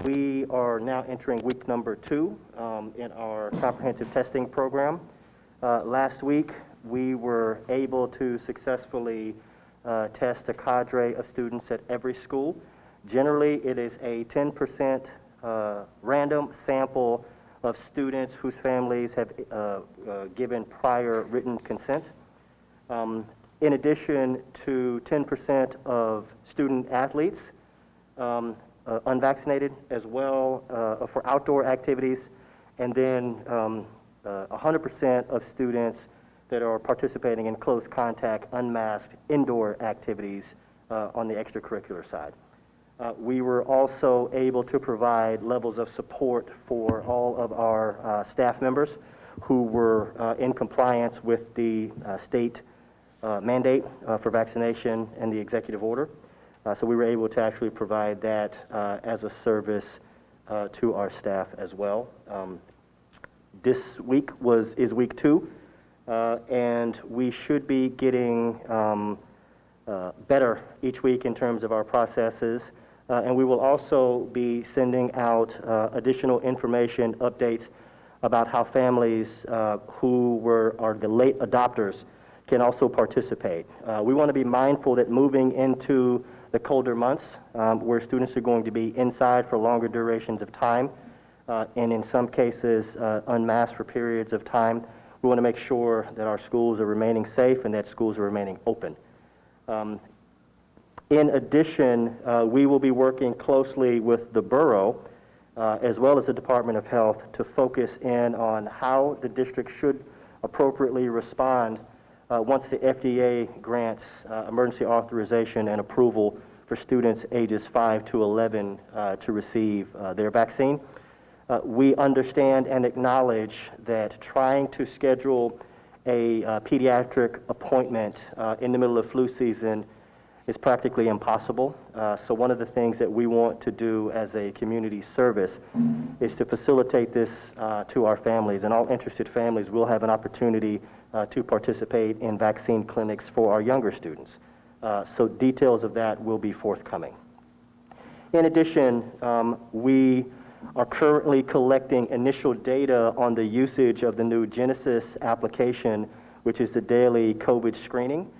We are now entering week number 2 in our comprehensive testing program. Last week, we were able to successfully test a cadre of students at every school. Generally, it is a 10% random sample of students whose families have given prior written consent. In addition to 10% of student athletes, unvaccinated as well for outdoor activities, and then 100% of students that are participating in close contact, unmasked indoor activities on the extracurricular side. We were also able to provide levels of support for all of our staff members who were in compliance with the state mandate for vaccination and the executive order. So we were able to actually provide that as a service to our staff as well. This week is week 2, and we should be getting better each week in terms of our processes. And we will also be sending out additional information, updates about how families who are the late adopters can also participate. We want to be mindful that moving into the colder months, where students are going to be inside for longer durations of time, and in some cases unmasked for periods of time, we want to make sure that our schools are remaining safe and that schools are remaining open. In addition, we will be working closely with the borough as well as the Department of Health to focus in on how the district should appropriately respond once the FDA grants emergency authorization and approval for students ages 5 to 11 to receive their vaccine. We understand and acknowledge that trying to schedule a pediatric appointment in the middle of flu season is practically impossible. So one of the things that we want to do as a community service is to facilitate this to our families, and all interested families will have an opportunity to participate in vaccine clinics for our younger students. So details of that will be forthcoming. In addition, we are currently collecting initial data on the usage of the new Genesis application, which is the daily COVID screening.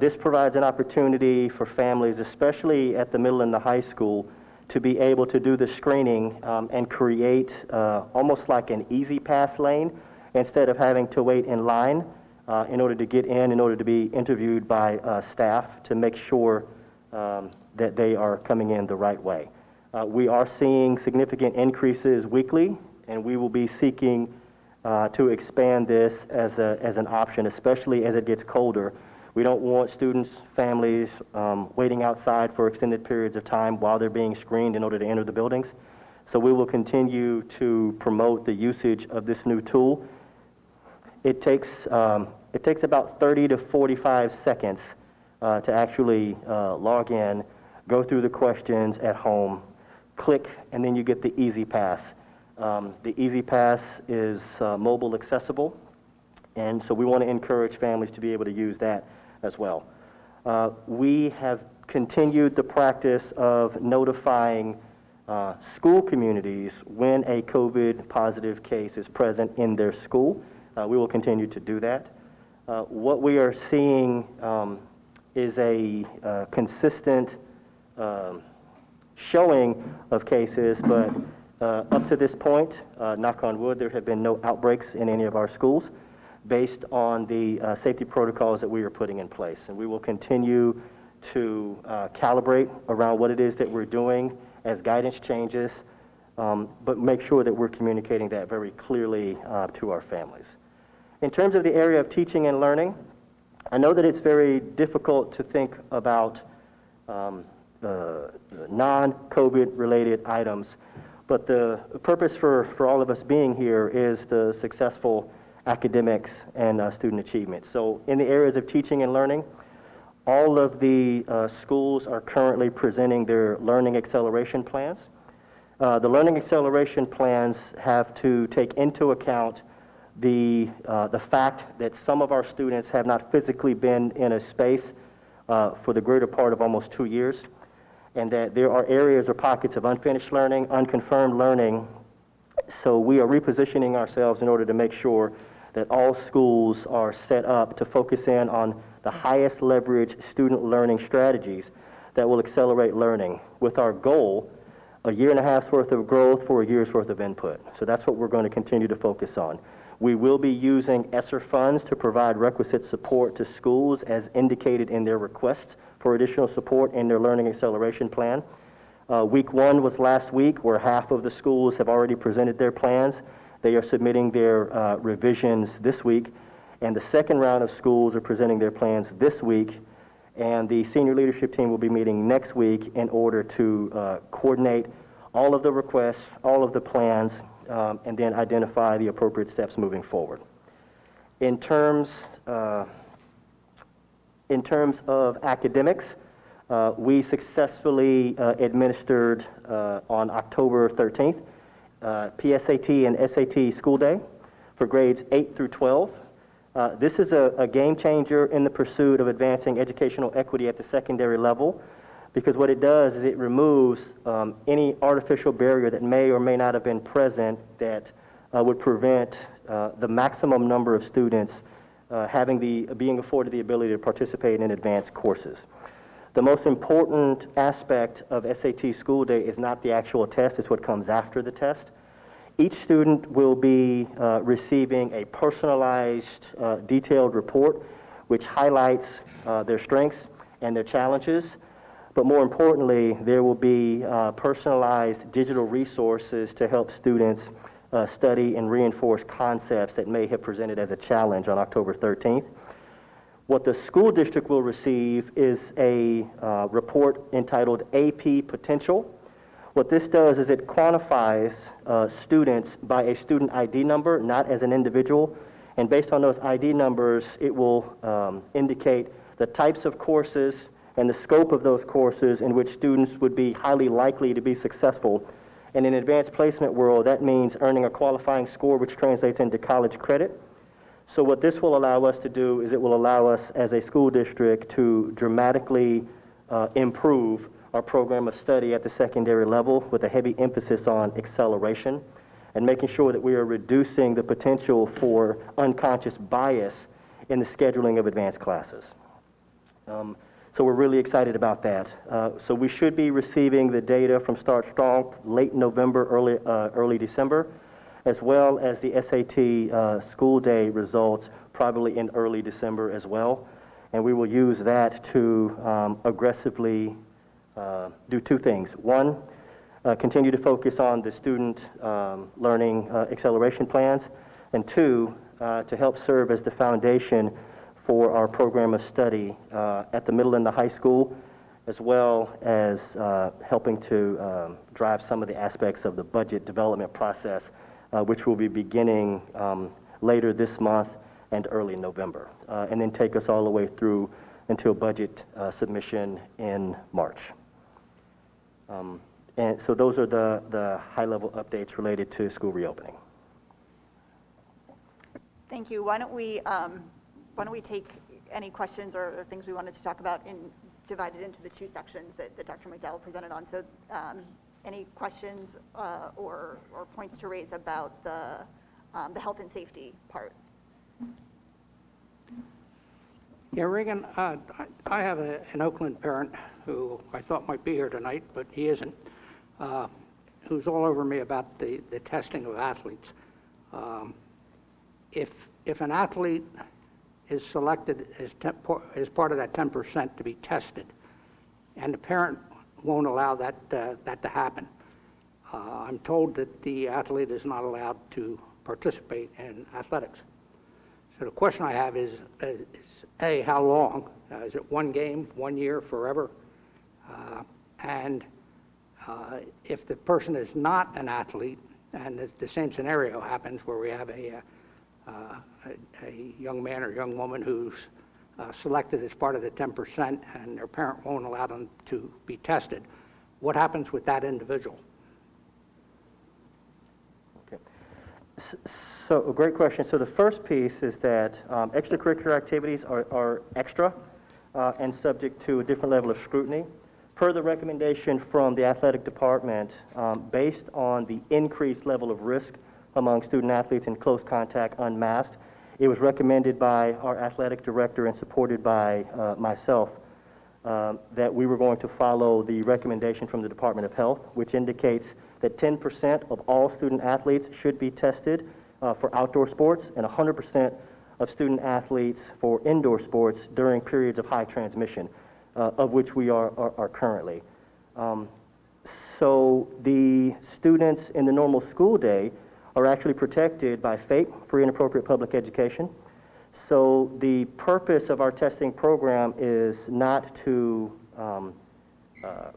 This provides an opportunity for families, especially at the middle and the high school, to be able to do the screening and create almost like an easy pass lane instead of having to wait in line in order to get in order to be interviewed by staff to make sure that they are coming in the right way. We are seeing significant increases weekly, and we will be seeking to expand this as an option, especially as it gets colder. We don't want students, families waiting outside for extended periods of time while they're being screened in order to enter the buildings. So we will continue to promote the usage of this new tool. It takes about 30 to 45 seconds to actually log in, go through the questions at home, click, and then you get the Easy Pass. The Easy Pass is mobile accessible, and so we want to encourage families to be able to use that as well. We have continued the practice of notifying school communities when a COVID positive case is present in their school. We will continue to do that. What we are seeing is a consistent showing of cases, but up to this point, knock on wood, there have been no outbreaks in any of our schools based on the safety protocols that we are putting in place. And we will continue to calibrate around what it is that we're doing as guidance changes, but make sure that we're communicating that very clearly to our families. In terms of the area of teaching and learning, I know that it's very difficult to think about non-COVID related items, but the purpose for all of us being here is the successful academics and student achievement. So in the areas of teaching and learning, all of the schools are currently presenting their learning acceleration plans. The learning acceleration plans have to take into account the fact that some of our students have not physically been in a space for the greater part of almost 2 years. and that there are areas or pockets of unfinished learning, unconfirmed learning. So we are repositioning ourselves in order to make sure that all schools are set up to focus in on the highest leverage student learning strategies that will accelerate learning, with our goal, a year and a half's worth of growth for a year's worth of input. So that's what we're going to continue to focus on. We will be using ESSER funds to provide requisite support to schools as indicated in their requests for additional support in their learning acceleration plan. Week one was last week, where half of the schools have already presented their plans. They are submitting their revisions this week, and the second round of schools are presenting their plans this week, and the senior leadership team will be meeting next week in order to coordinate all of the requests, all of the plans, and then identify the appropriate steps moving forward. In terms of academics, we successfully administered on October 13th PSAT and SAT school day for grades 8 through 12. This is a game changer in the pursuit of advancing educational equity at the secondary level, because what it does is it removes any artificial barrier that may or may not have been present that would prevent the maximum number of students being afforded the ability to participate in advanced courses. The most important aspect of SAT school day is not the actual test, it's what comes after the test. Each student will be receiving a personalized, detailed report which highlights their strengths and their challenges. But more importantly, there will be personalized digital resources to help students study and reinforce concepts that may have presented as a challenge on October 13th. What the school district will receive is a report entitled AP Potential. What this does is it quantifies students by a student ID number, not as an individual. And based on those ID numbers, it will indicate the types of courses and the scope of those courses in which students would be highly likely to be successful. And in advanced placement world, that means earning a qualifying score which translates into college credit. So what this will allow us to do is it will allow us as a school district to dramatically improve our program of study at the secondary level with a heavy emphasis on acceleration and making sure that we are reducing the potential for unconscious bias in the scheduling of advanced classes. So we're really excited about that. So we should be receiving the data from Start Strong late November, early December, as well as the SAT school day results probably in early December as well. And we will use that to aggressively do two things. One, continue to focus on the student learning acceleration plans, and two, to help serve as the foundation for our program of study at the middle and the high school, as well as helping to drive some of the aspects of the budget development process, which will be beginning later this month and early November, and then take us all the way through until budget submission in March. And so those are the high-level updates related to school reopening. Thank you. Why don't we take any questions or things we wanted to talk about and divide it into the two sections that Dr. McDowell presented on. So any questions or points to raise about the health and safety part? Yeah, Regan, I have an Oakland parent who I thought might be here tonight, but he isn't, who's all over me about the testing of athletes. If an athlete is selected as part of that 10% to be tested, and the parent won't allow that to happen, I'm told that the athlete is not allowed to participate in athletics. So the question I have is A, how long? Is it one game, 1 year, forever? And if the person is not an athlete, and the same scenario happens where we have a young man or young woman who's selected as part of the 10% and their parent won't allow them to be tested, what happens with that individual? Okay. So, a great question. So the first piece is that extracurricular activities are extra and subject to a different level of scrutiny. Per the recommendation from the athletic department, based on the increased level of risk among student athletes in close contact unmasked, it was recommended by our athletic director and supported by myself that we were going to follow the recommendation from the Department of Health, which indicates that 10% of all student athletes should be tested for outdoor sports and 100% of student athletes for indoor sports during periods of high transmission, of which we are currently. So the students in the normal school day are actually protected by FAPE, free and appropriate public education. So the purpose of our testing program is not to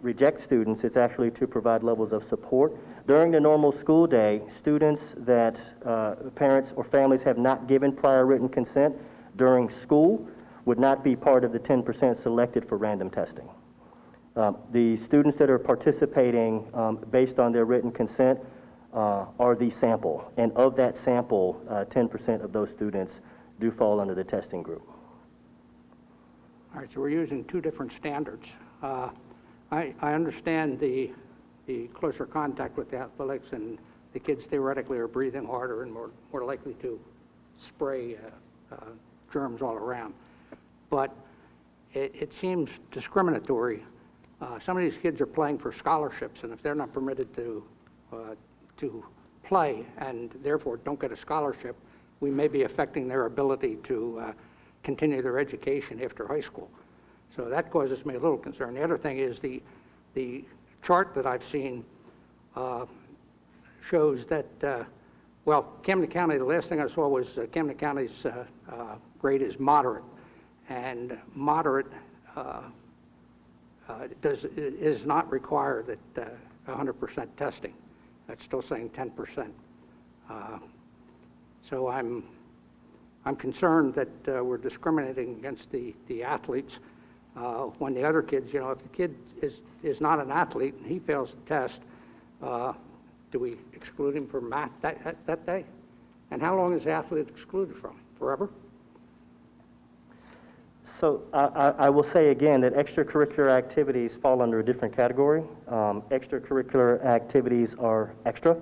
reject students, it's actually to provide levels of support. During the normal school day, students that parents or families have not given prior written consent during school would not be part of the 10% selected for random testing. The students that are participating based on their written consent are the sample, and of that sample, 10% of those students do fall under the testing group. All right, so we're using two different standards. I understand the closer contact with the athletics, and the kids theoretically are breathing harder and more likely to spray germs all around. But it seems discriminatory. Some of these kids are playing for scholarships, and if they're not permitted to play and therefore don't get a scholarship, we may be affecting their ability to continue their education after high school. So that causes me a little concern. The other thing is the chart that I've seen shows that, well, Camden County, the last thing I saw was Camden County's grade is moderate, and moderate is not required at 100% testing. That's still saying 10%. So I'm concerned that we're discriminating against the athletes when the other kids, you know, if the kid is not an athlete and he fails the test, do we exclude him from math that day? And how long is the athlete excluded from? Forever? So I will say again that extracurricular activities fall under a different category. Extracurricular activities are extra.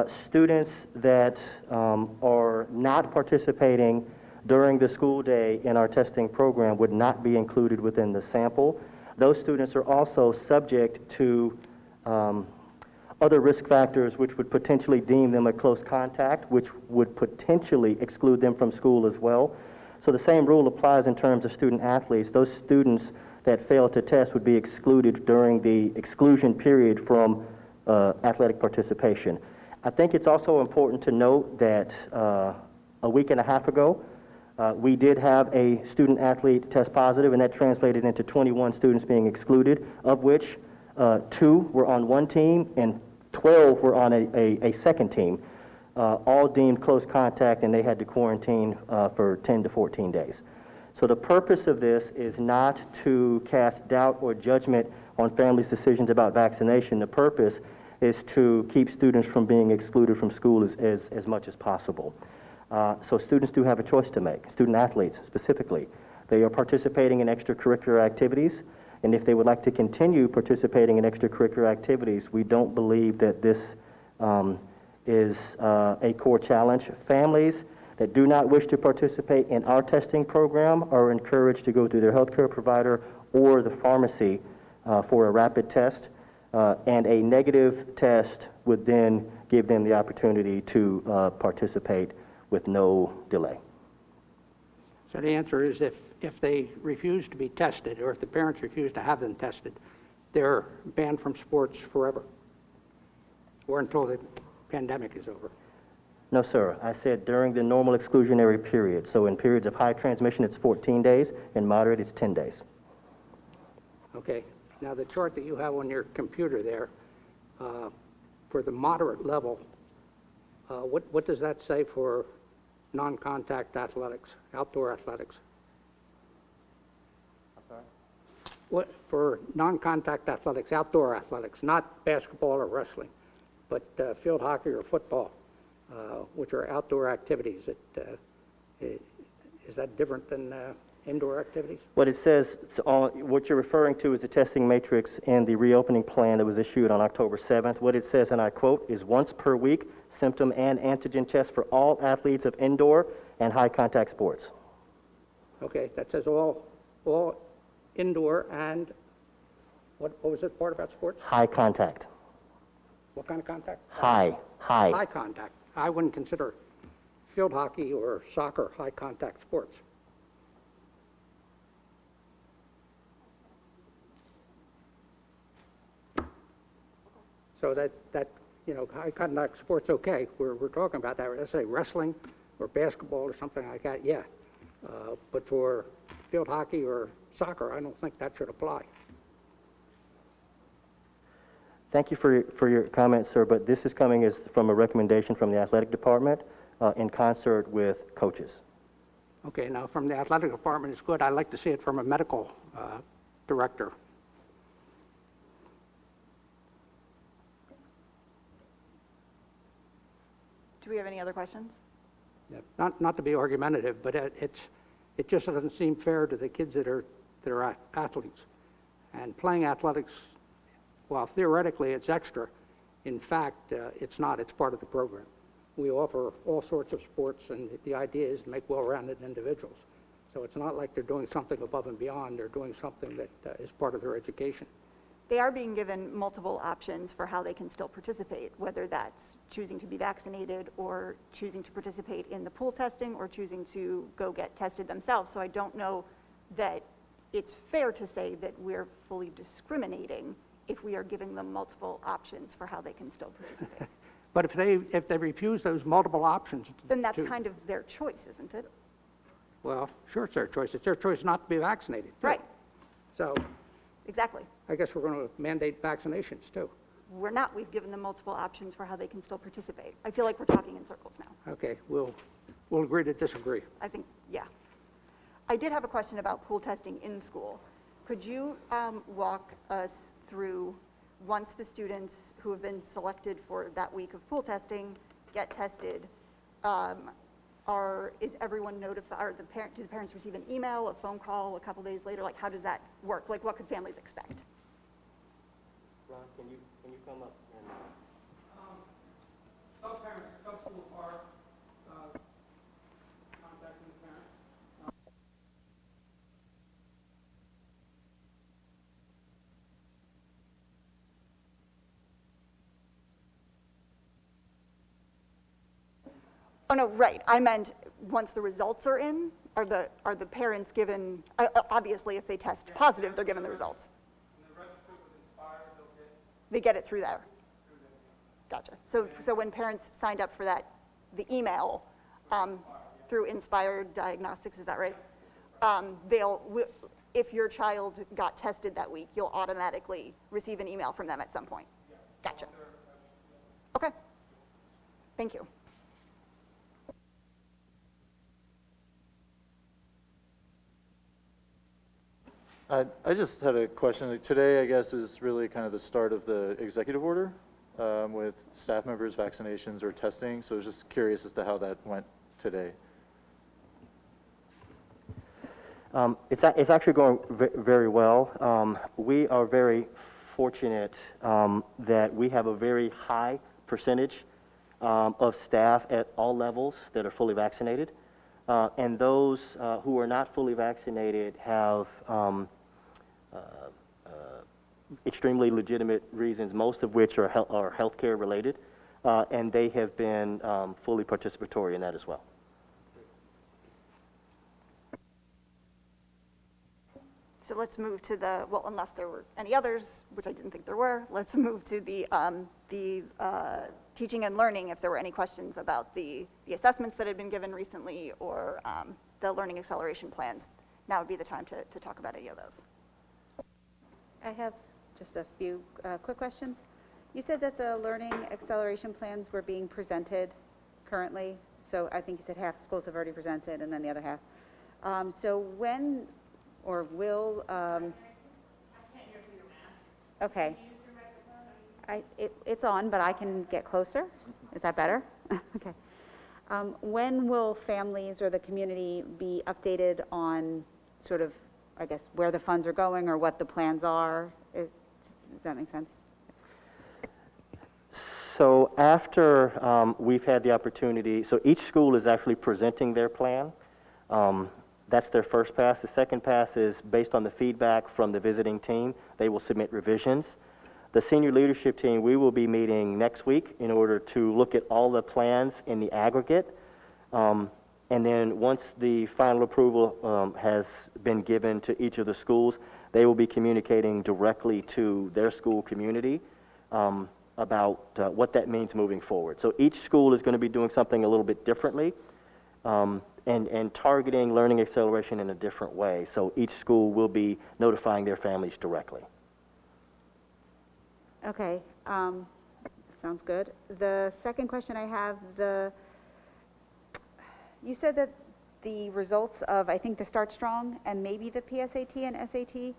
Students that are not participating during the school day in our testing program would not be included within the sample. Those students are also subject to other risk factors which would potentially deem them a close contact, which would potentially exclude them from school as well. So the same rule applies in terms of student athletes. Those students that fail to test would be excluded during the exclusion period from athletic participation. I think it's also important to note that a week and a half ago, we did have a student athlete test positive, and that translated into 21 students being excluded, of which 2 were on one team and 12 were on a second team, all deemed close contact, and they had to quarantine for 10 to 14 days. So the purpose of this is not to cast doubt or judgment on families' decisions about vaccination. The purpose is to keep students from being excluded from school as much as possible. So students do have a choice to make, student athletes specifically. They are participating in extracurricular activities, and if they would like to continue participating in extracurricular activities, we don't believe that this is a core challenge. Families that do not wish to participate in our testing program are encouraged to go through their healthcare provider or the pharmacy for a rapid test, and a negative test would then give them the opportunity to participate with no delay. So the answer is if they refuse to be tested, or if the parents refuse to have them tested, they're banned from sports forever, or until the pandemic is over. No, sir. I said during the normal exclusionary period. So in periods of high transmission, it's 14 days. In moderate, it's 10 days. Okay. Now the chart that you have on your computer there, for the moderate level, what does that say for non-contact athletics, outdoor athletics? I'm sorry? What for non-contact athletics, outdoor athletics, not basketball or wrestling, but field hockey or football, which are outdoor activities? Is that different than indoor activities? What it says, what you're referring to is the testing matrix and the reopening plan that was issued on October 7th. What it says, and I quote, is once per week, symptom and antigen tests for all athletes of indoor and high-contact sports. Okay, that says all indoor and, what was it part about sports? High contact. What kind of contact? High. High contact. I wouldn't consider field hockey or soccer high contact sports. So that high contact sports, okay, we're talking about that. Let's say wrestling or basketball or something like that, yeah. But for field hockey or soccer, I don't think that should apply. Thank you for your comments, sir, but this is coming as from a recommendation from the athletic department in concert with coaches. Okay, now from the athletic department, it's good. I'd like to see it from a medical director. Do we have any other questions? Yeah, not to be argumentative, but it just doesn't seem fair to the kids that are athletes. And playing athletics, while theoretically it's extra, in fact, it's not. It's part of the program. We offer all sorts of sports, and the idea is to make well-rounded individuals. So it's not like they're doing something above and beyond. They're doing something that is part of their education. They are being given multiple options for how they can still participate, whether that's choosing to be vaccinated or choosing to participate in the pool testing or choosing to go get tested themselves. So I don't know that it's fair to say that we're fully discriminating if we are giving them multiple options for how they can still participate. But if they refuse those multiple options, Then that's kind of their choice, isn't it? well, sure, it's their choice. It's their choice not to be vaccinated, too. Right, So exactly. I guess we're going to mandate vaccinations, too. We're not. We've given them multiple options for how they can still participate. I feel like we're talking in circles now. Okay, we'll agree to disagree. I think, yeah. I did have a question about pool testing in school. Could you walk us through, once the students who have been selected for that week of pool testing get tested, is everyone notified, do the parents receive an email, a phone call a couple days later? Like, how does that work? Like, what could families expect? Ron, can you come up and... Some parents, some schools are contacting the parents. Oh, no, right. I meant once the results are in, are the parents given, obviously, if they test positive, they're given the results. And the register with Inspire, they'll get They get it through there. through them. Gotcha. So when parents signed up for that, the email through Inspired Diagnostics, is that right? If your child got tested that week, you'll automatically receive an email from them at some point. Gotcha. Okay. Thank you. I just had a question. Today, I guess, is really kind of the start of the executive order with staff members' vaccinations or testing. So I was just curious as to how that went today. It's actually going very well. We are very fortunate that we have a very high percentage of staff at all levels that are fully vaccinated. And those who are not fully vaccinated have extremely legitimate reasons, most of which are healthcare related, and they have been fully participatory in that as well. So let's move to the, well, unless there were any others, which I didn't think there were, let's move to the teaching and learning, if there were any questions about the assessments that had been given recently or the learning acceleration plans. Now would be the time to talk about any of those. I have just a few quick questions. You said that the learning acceleration plans were being presented currently. So I think you said half the schools have already presented and then the other half. So when or will... I can't hear through your mask. Okay. Can you use your microphone? It's on, but I can get closer. Is that better? Okay. When will families or the community be updated on sort of, I guess, where the funds are going or what the plans are? Does that make sense? So after we've had the opportunity, so each school is actually presenting their plan. That's their first pass. The second pass is based on the feedback from the visiting team. They will submit revisions. The senior leadership team, we will be meeting next week in order to look at all the plans in the aggregate. And then once the final approval has been given to each of the schools, they will be communicating directly to their school community about what that means moving forward. So each school is going to be doing something a little bit differently and targeting learning acceleration in a different way. So each school will be notifying their families directly. Okay, sounds good. The second question I have, you said that the results of, I think, the Start Strong and maybe the PSAT and SAT,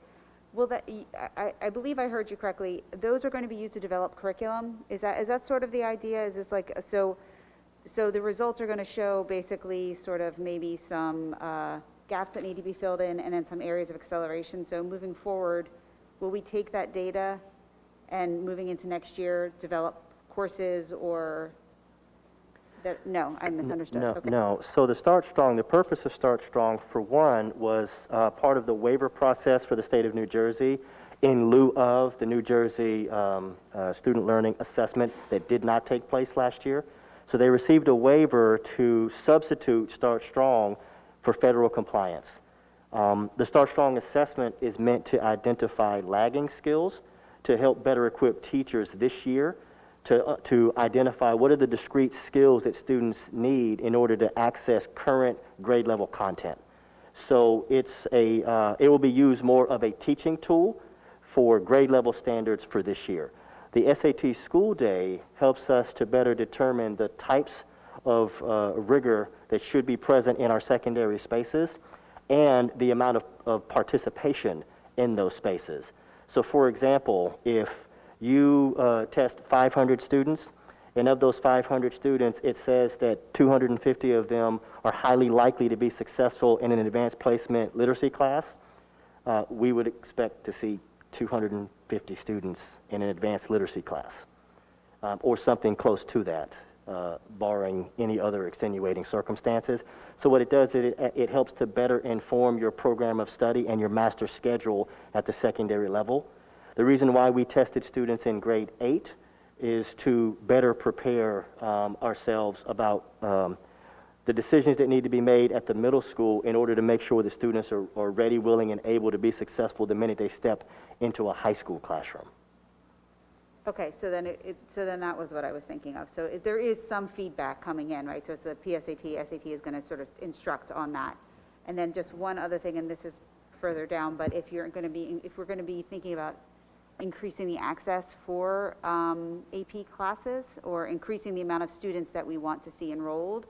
will that, I believe I heard you correctly, those are going to be used to develop curriculum? Is that sort of the idea? Is this like, so the results are going to show basically sort of maybe some gaps that need to be filled in and then some areas of acceleration. So moving forward, will we take that data and moving into next year, develop courses or that, no, I misunderstood. No, Okay. no. So the Start Strong, the purpose of Start Strong, for one, was part of the waiver process for the state of New Jersey in lieu of the New Jersey student learning assessment that did not take place last year. So they received a waiver to substitute Start Strong for federal compliance. The Start Strong assessment is meant to identify lagging skills to help better equip teachers this year to identify what are the discrete skills that students need in order to access current grade level content. So it will be used more of a teaching tool for grade level standards for this year. The SAT School Day helps us to better determine the types of rigor that should be present in our secondary spaces and the amount of participation in those spaces. So for example, if you test 500 students, and of those 500 students, it says that 250 of them are highly likely to be successful in an advanced placement literacy class, we would expect to see 250 students in an advanced literacy class, or something close to that, barring any other extenuating circumstances. So what it does, it helps to better inform your program of study and your master schedule at the secondary level. The reason why we tested students in grade 8 is to better prepare ourselves about the decisions that need to be made at the middle school in order to make sure the students are ready, willing, and able to be successful the minute they step into a high school classroom. Okay, so then that was what I was thinking of. So there is some feedback coming in, right? So it's the PSAT, SAT is going to sort of instruct on that. And then just one other thing, and this is further down, but if we're going to be thinking about increasing the access for AP classes or increasing the amount of students that we want to see enrolled,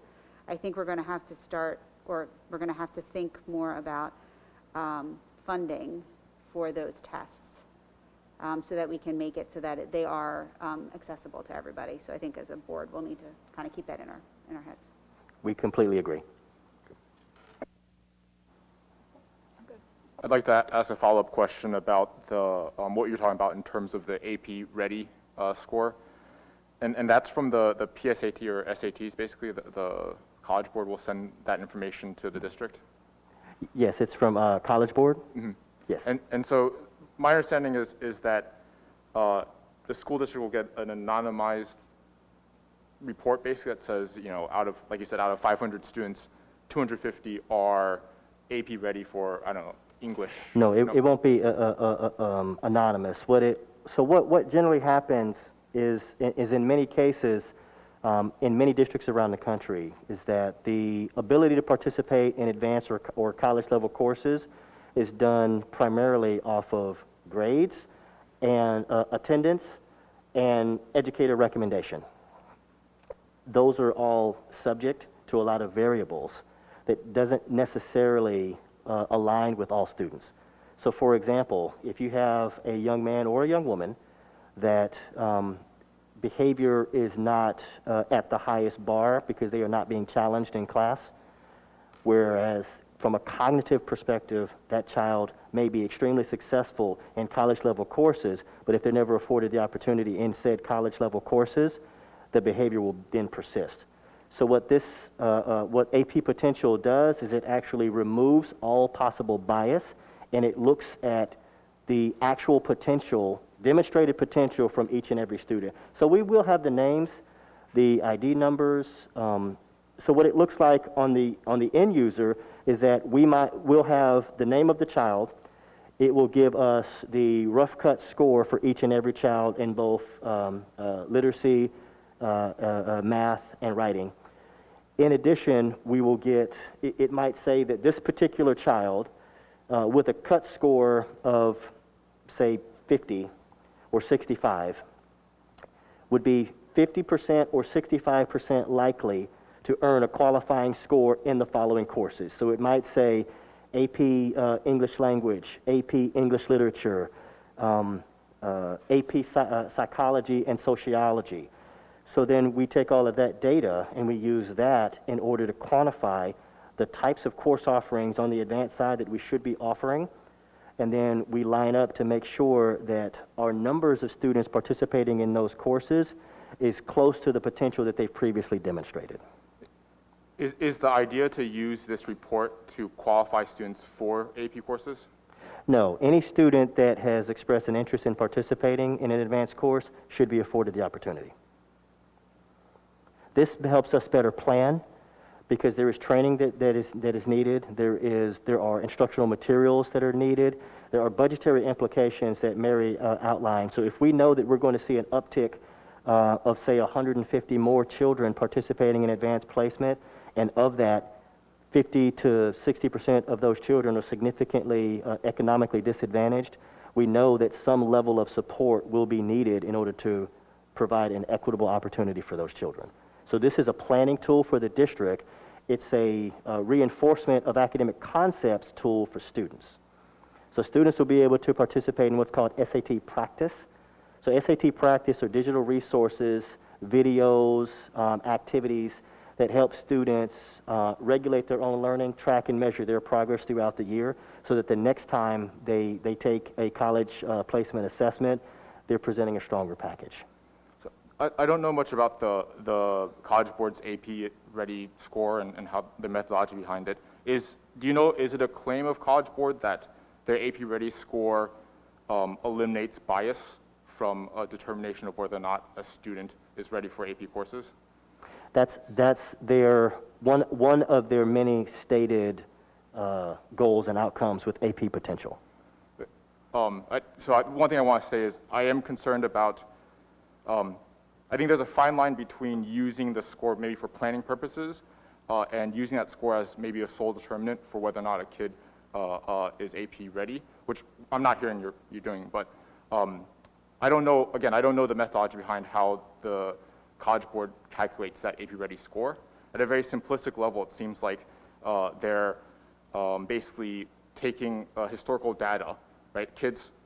I think we're going to have to start, or we're going to have to think more about funding for those tests so that we can make it so that they are accessible to everybody. So I think as a board, we'll need to kind of keep that in our heads. We completely agree. I'd like to ask a follow-up question about the what you're talking about in terms of the AP Ready score, and that's from the PSAT or SATs. Basically, the College Board will send that information to the district. Yes, it's from College Board. Mm-hmm. Yes. And so my understanding is that the school district will get an anonymized report, basically, that says, you know, out of, like you said, out of 500 students, 250 are AP Ready for, I don't know, English. No, it won't be anonymous. What generally happens is in many cases, in many districts around the country, is that the ability to participate in advanced or college level courses is done primarily off of grades and attendance and educator recommendation. Those are all subject to a lot of variables that doesn't necessarily aligned with all students. So for example, if you have a young man or a young woman that behavior is not at the highest bar because they are not being challenged in class, whereas from a cognitive perspective, that child may be extremely successful in college-level courses, but if they're never afforded the opportunity in said college-level courses, the behavior will then persist. So what what AP Potential does is it actually removes all possible bias, and it looks at the actual potential, demonstrated potential from each and every student. So we will have the names, the ID numbers. So what it looks like on the end user is that we'll have the name of the child. It will give us the rough cut score for each and every child in both literacy, math, and writing. In addition, we will get, it might say that this particular child with a cut score of, say, 50 or 65 would be 50% or 65% likely to earn a qualifying score in the following courses. So it might say AP English Language, AP English Literature, AP Psychology and Sociology. So then we take all of that data and we use that in order to quantify the types of course offerings on the advanced side that we should be offering. And then we line up to make sure that our numbers of students participating in those courses is close to the potential that they've previously demonstrated. Is the idea to use this report to qualify students for AP courses? No, any student that has expressed an interest in participating in an advanced course should be afforded the opportunity. This helps us better plan because there is training that is needed. There are instructional materials that are needed. There are budgetary implications that Mary outlined. So if we know that we're going to see an uptick of, say, 150 more children participating in advanced placement, and of that, 50 to 60% of those children are significantly economically disadvantaged, we know that some level of support will be needed in order to provide an equitable opportunity for those children. So this is a planning tool for the district. It's a reinforcement of academic concepts tool for students. So students will be able to participate in what's called SAT practice. So SAT practice are digital resources, videos, activities that help students regulate their own learning, track and measure their progress throughout the year so that the next time they take a college placement assessment, they're presenting a stronger package. I don't know much about the College Board's AP Ready score and how the methodology behind it. Do you know, is it a claim of College Board that their AP Ready score eliminates bias from a determination of whether or not a student is ready for AP courses? That's their one of their many stated goals and outcomes with AP Potential. One thing I want to say is I am concerned about I think there's a fine line between using the score maybe for planning purposes and using that score as maybe a sole determinant for whether or not a kid is AP ready, which I'm not hearing you're doing, but I don't know the methodology behind how the College Board calculates that AP ready score. At a very simplistic level, it seems like they're basically taking historical data, right?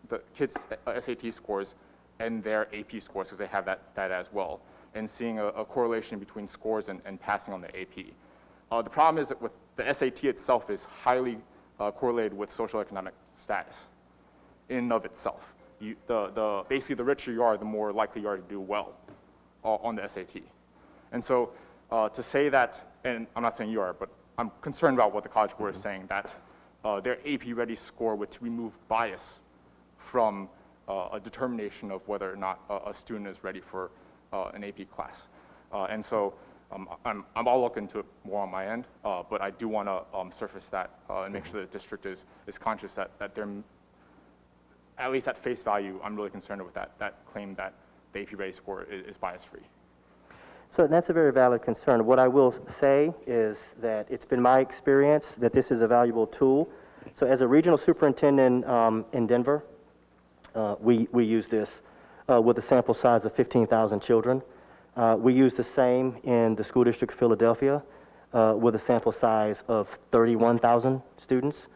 The kids' SAT scores and their AP scores, because they have that data as well, and seeing a correlation between scores and passing on the AP. The problem is that with the SAT itself is highly correlated with social economic status in and of itself. Basically, the richer you are, the more likely you are to do well on the SAT. And so to say that, and I'm not saying you are, but I'm concerned about what the College Board is saying, that their AP Ready score would remove bias from a determination of whether or not a student is ready for an AP class. And so I'm all looking into it more on my end, but I do want to surface that and make sure that the district is conscious that they're, at least at face value, I'm really concerned with that claim that the AP Ready score is bias-free. So that's a very valid concern. What I will say is that it's been my experience that this is a valuable tool. So as a regional superintendent in Denver, we use this with a sample size of 15,000 children. We use the same in the School District of Philadelphia with a sample size of 31,000 students,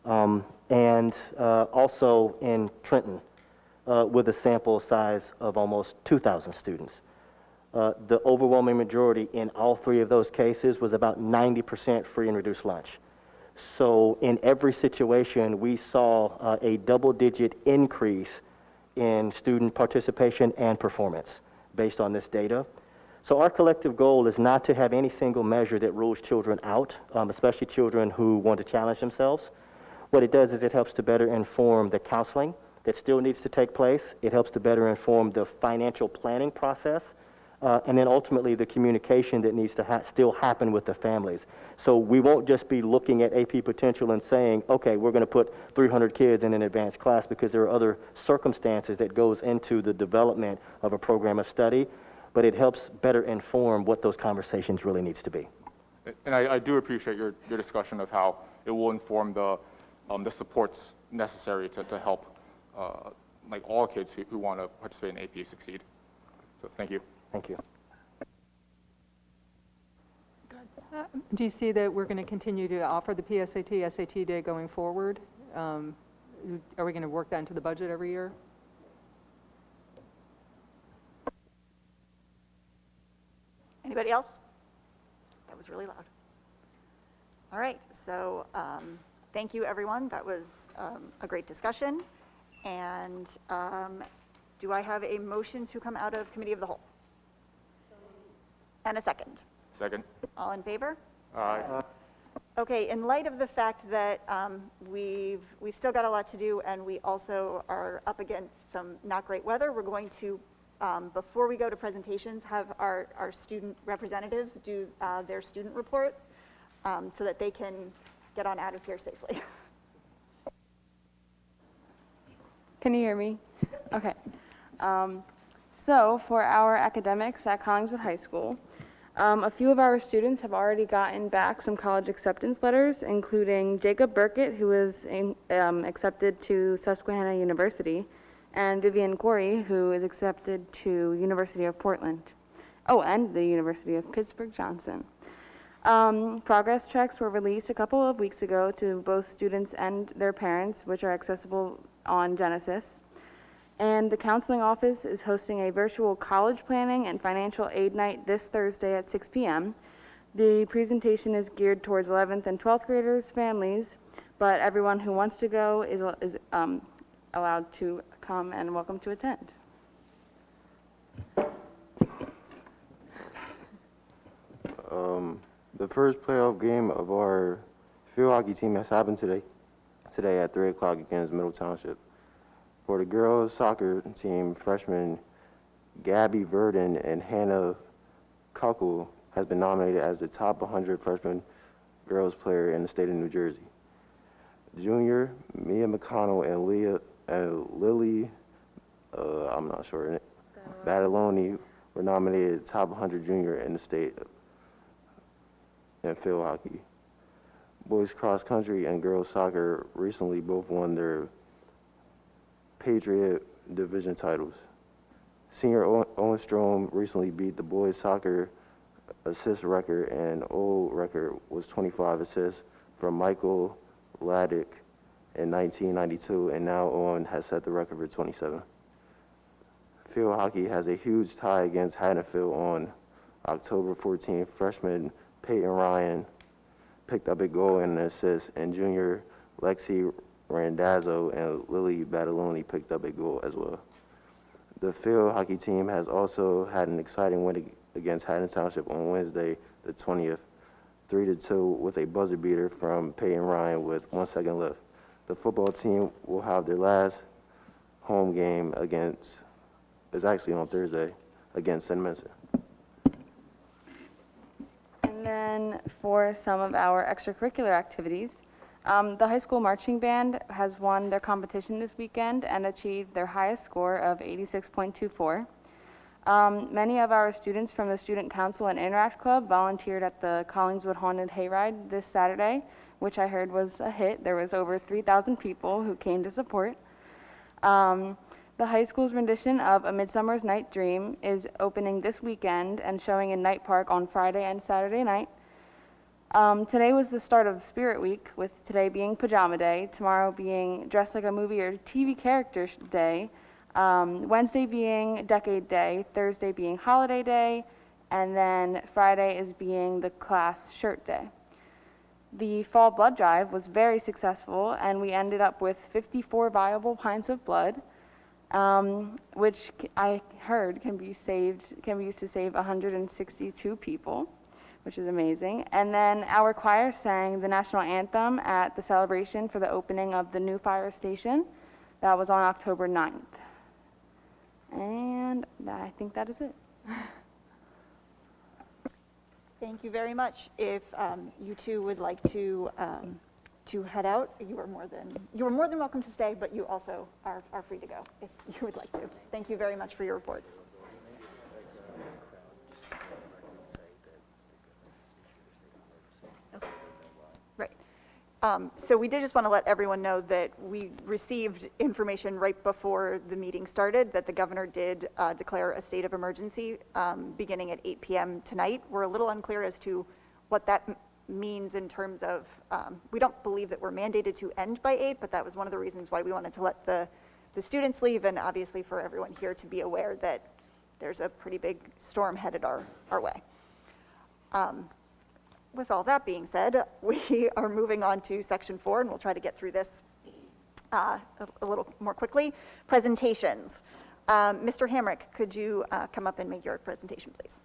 and also in Trenton with a sample size of almost 2,000 students. The overwhelming majority in all three of those cases was about 90% free and reduced lunch. So in every situation, we saw a double-digit increase in student participation and performance based on this data. So our collective goal is not to have any single measure that rules children out, especially children who want to challenge themselves. What it does is it helps to better inform the counseling that still needs to take place. It helps to better inform the financial planning process, and then ultimately the communication that needs to still happen with the families. So we won't just be looking at AP potential and saying, okay, we're going to put 300 kids in an advanced class, because there are other circumstances that goes into the development of a program of study, but it helps better inform what those conversations really needs to be. And I do appreciate your discussion of how it will inform the supports necessary to help like all kids who want to participate in AP succeed. So thank you. Thank you. Do you see that we're going to continue to offer the PSAT, SAT day going forward? Are we going to work that into the budget every year? Anybody else? That was really loud. All right, so thank you, everyone. That was a great discussion. And do I have a motion to come out of Committee of the Whole? And a second. Second. All in favor? Aye. Okay, in light of the fact that we've still got a lot to do, and we also are up against some not great weather, we're going to, before we go to presentations, have our student representatives do their student report so that they can get on out of here safely. Can you hear me? Okay. So for our academics at Collingswood High School, a few of our students have already gotten back some college acceptance letters, including Jacob Burkett, who is accepted to Susquehanna University, and Vivian Corey, who is accepted to University of Portland. Oh, and the University of Pittsburgh-Johnson. Progress checks were released a couple of weeks ago to both students and their parents, which are accessible on Genesis. And the counseling office is hosting a virtual college planning and financial aid night this Thursday at 6 p.m. The presentation is geared towards 11th and 12th graders' families, but everyone who wants to go is allowed to come and welcome to attend. The first playoff game of our field hockey team has happened today at 3 o'clock against Middle Township. For the girls soccer team, freshmen Gabby Verdon and Hannah Kuckel has been nominated as the top 100 freshman girls player in the state of New Jersey. Junior Mia McConnell and Lily, I'm not sure, Badaloni were nominated top 100 junior in the state in field hockey. Boys cross country and girls soccer recently both won their Patriot Division titles. Senior Owen Strom recently beat the boys soccer assist record, and old record was 25 assists from Michael Laddick in 1992, and now Owen has set the record for 27. Field hockey has a huge tie against Haddonfield on October 14th. Freshman Peyton Ryan picked up a goal and an assist, and junior Lexi Randazzo and Lily Badaloni picked up a goal as well. The field hockey team has also had an exciting win against Haddon Township on Wednesday, the 20th, 3-2 with a buzzer beater from Peyton Ryan with 1 second left. The football team will have their last home game is actually on Thursday, against St. Vincent. And then for some of our extracurricular activities, the high school marching band has won their competition this weekend and achieved their highest score of 86.24. Many of our students from the Student Council and Interact Club volunteered at the Collingswood Haunted Hayride this Saturday, which I heard was a hit. There was over 3,000 people who came to support. The high school's rendition of A Midsummer's Night Dream is opening this weekend and showing in Night Park on Friday and Saturday night. Today was the start of Spirit Week, with today being Pajama Day, tomorrow being Dress Like a Movie or TV Character Day, Wednesday being Decade Day, Thursday being Holiday Day, and then Friday is being the Class Shirt Day. The fall blood drive was very successful, and we ended up with 54 viable pints of blood, which I heard can be used to save 162 people, which is amazing. And then our choir sang the national anthem at the celebration for the opening of the new fire station. That was on October 9th. And I think that is it. Thank you very much. If you two would like to head out, you are more than welcome to stay, but you also are free to go if you would like to. Thank you very much for your reports. Okay. Right. So we did just want to let everyone know that we received information right before the meeting started that the governor did declare a state of emergency beginning at 8 p.m. tonight. We're a little unclear as to what that means in terms of, we don't believe that we're mandated to end by 8, but that was one of the reasons why we wanted to let the students leave, and obviously for everyone here to be aware that there's a pretty big storm headed our way. With all that being said, we are moving on to section 4, and we'll try to get through this a little more quickly. Presentations. Mr. Hamrick, could you come up and make your presentation, please?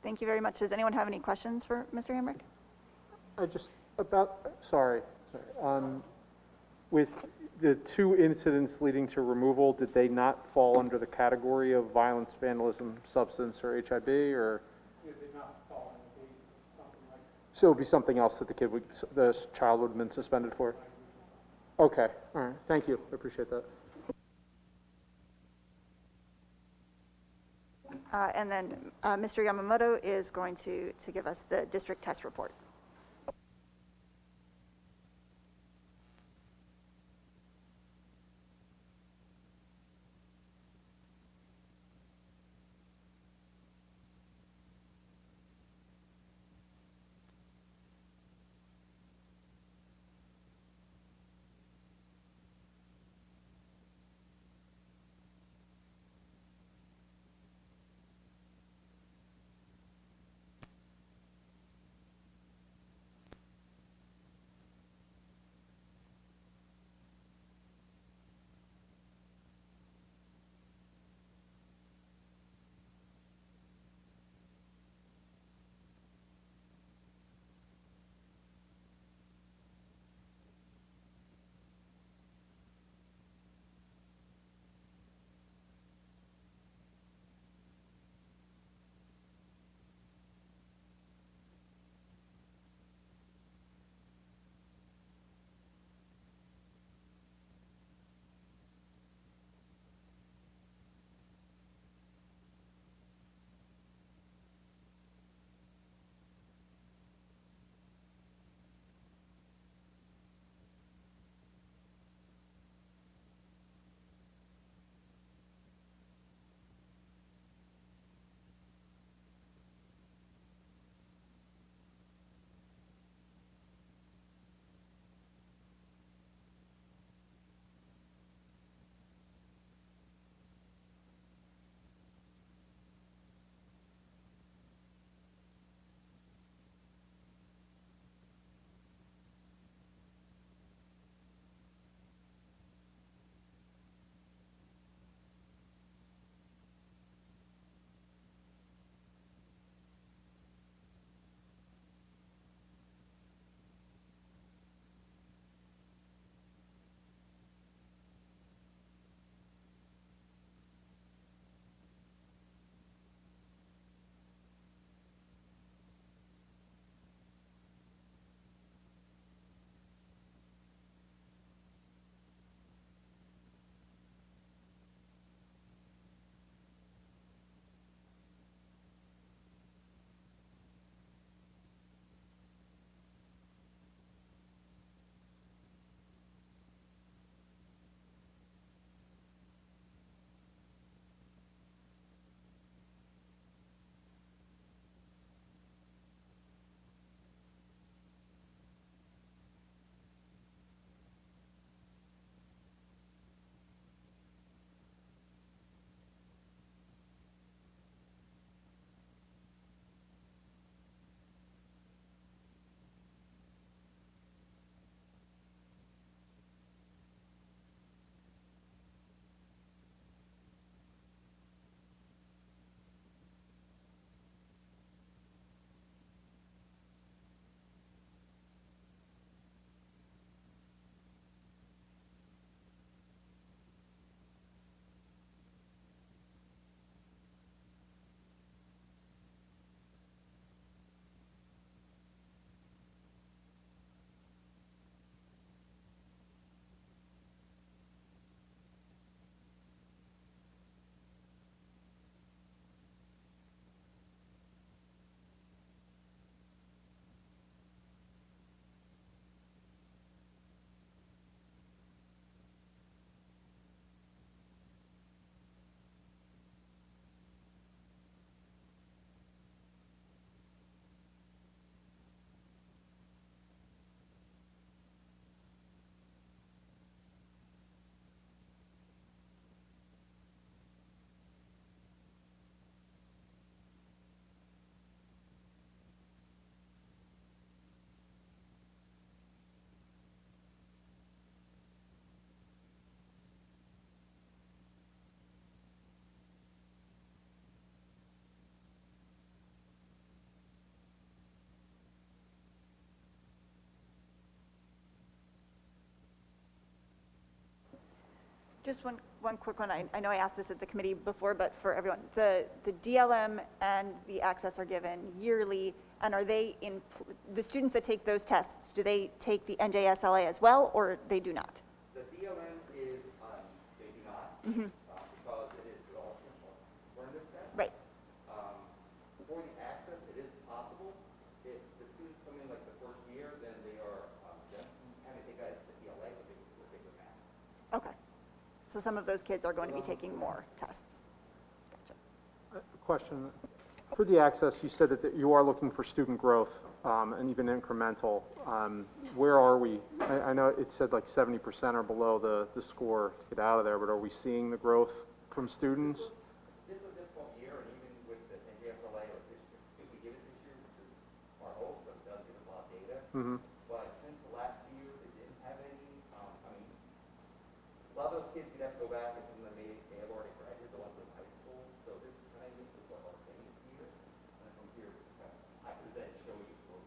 Thank you very much. Does anyone have any questions for Mr. Hamrick? With the 2 incidents leading to removal, did they not fall under the category of violence, vandalism, substance, or HIB, or? It did not fall into something like that. So it would be something else that the child would have been suspended for? Okay, all right, thank you, I appreciate that. And then Mr. Yamamoto is going to give us the district test report. Just one quick one. I know I asked this at the committee before, but for everyone, the DLM and the access are given yearly, and are they the students that take those tests, do they take the NJSLA as well, or they do not? The DLM is, they do not, because it is all formative test. Right. For the access, it is possible. If the students come in like the first year, then they are, kind of take that as the DLA, but they can still take the math. Okay. So some of those kids are going to be taking more tests. Gotcha. Question, for the access, you said that you are looking for student growth, and even incremental. Where are we? I know it said like 70% or below the score to get out of there, but are we seeing the growth from students? This is a difficult year, and even with the NJSLA, or if we give it this year, which is our hope, but it does give us a lot of data. But since the last 2 years, they didn't have any, I mean, a lot of those kids, you'd have to go back, and some of them they have already graduated, the ones in high school, so this kind of is what our base year, and from here, I could then show you what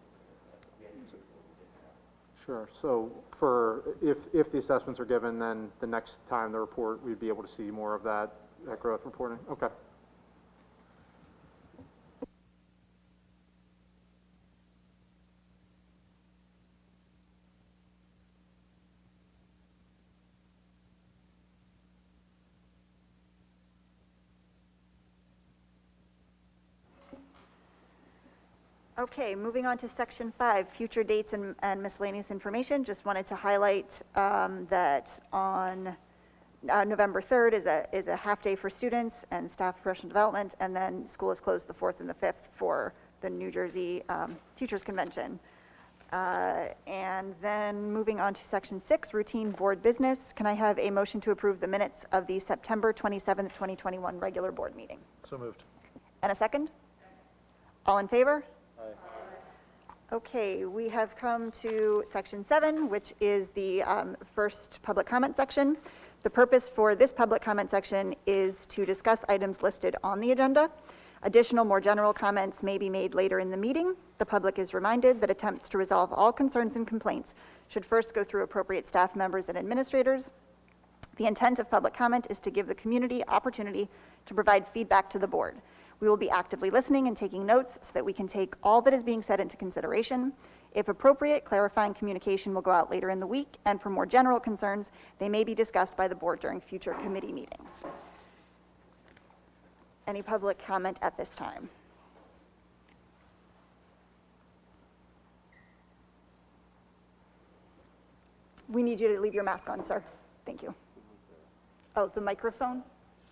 we had to do what we didn't have. Sure. So if the assessments are given, then the next time the report, we'd be able to see more of that growth reporting? Okay. Okay, moving on to section 5, future dates and miscellaneous information. Just wanted to highlight that on November 3rd is a half day for students and staff professional development, and then school is closed the 4th and the 5th for the New Jersey Teachers Convention. And then moving on to section 6, routine board business. Can I have a motion to approve the minutes of the September 27th, 2021 regular board meeting? So moved. And a second? All in favor? Okay, we have come to section 7, which is the first public comment section. The purpose for this public comment section is to discuss items listed on the agenda. Additional, more general comments may be made later in the meeting. The public is reminded that attempts to resolve all concerns and complaints should first go through appropriate staff members and administrators. The intent of public comment is to give the community opportunity to provide feedback to the board. We will be actively listening and taking notes so that we can take all that is being said into consideration. If appropriate, clarifying communication will go out later in the week, and for more general concerns, they may be discussed by the board during future committee meetings. Any public comment at this time? We need you to leave your mask on, sir. Thank you. Oh, the microphone?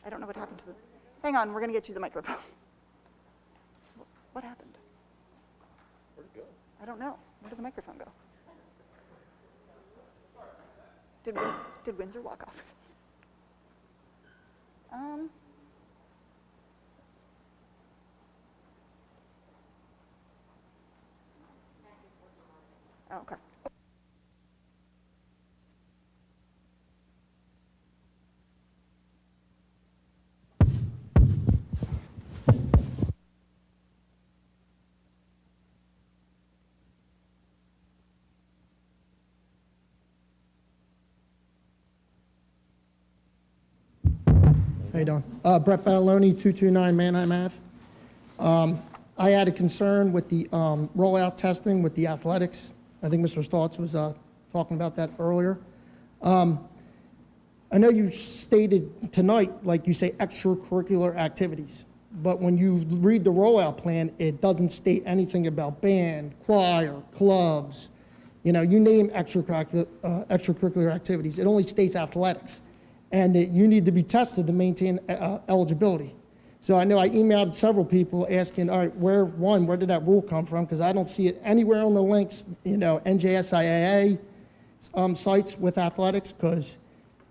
I don't know what happened to the... Hang on, we're going to get you the microphone. What happened? Where'd it go? I don't know. Where did the microphone go? Did Windsor walk off? Oh, okay. How you doing? Brett Battaloni, 229 Manheim Ave. I had a concern with the rollout testing with the athletics. I think Mr. Stotts was talking about that earlier. I know you stated tonight, like you say, extracurricular activities. But when you read the rollout plan, it doesn't state anything about band, choir, clubs. You know, you name extracurricular activities. It only states athletics. And that you need to be tested to maintain eligibility. So I know I emailed several people asking, all right, where did that rule come from? Because I don't see it anywhere on the links, you know, NJSIAA sites with athletics. Because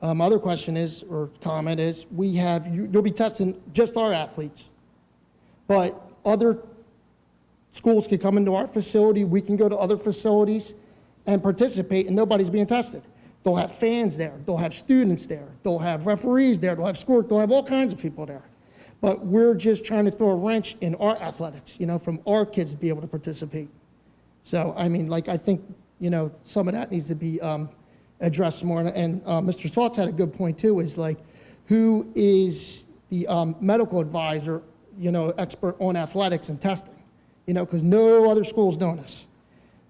my other question is, or comment is, you'll be testing just our athletes. But other schools can come into our facility, we can go to other facilities and participate, and nobody's being tested. They'll have fans there, they'll have students there, they'll have referees there, they'll have score, they'll have all kinds of people there. But we're just trying to throw a wrench in our athletics, you know, from our kids to be able to participate. So, I mean, like, I think, you know, some of that needs to be address more. And Mr. Saltz had a good point too, is like, who is the medical advisor, expert on athletics and testing? Because no other school's doing this.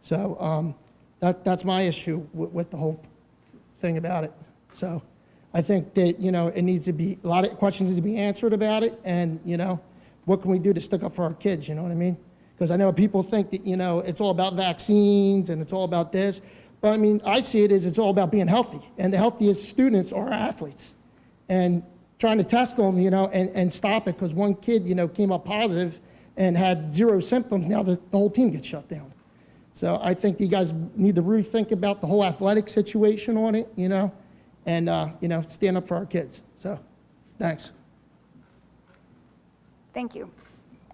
So that's my issue with the whole thing about it. So I think that, it needs to be, a lot of questions need to be answered about it, and, what can we do to stick up for our kids, you know what I mean? Because I know people think that, it's all about vaccines and it's all about this, but I mean, I see it as it's all about being healthy, and the healthiest students are athletes. And trying to test them, and stop it, because one kid, came up positive and had 0 symptoms, now the whole team gets shut down. So I think you guys need to rethink about the whole athletic situation on it, and, stand up for our kids. So, thanks. Thank you.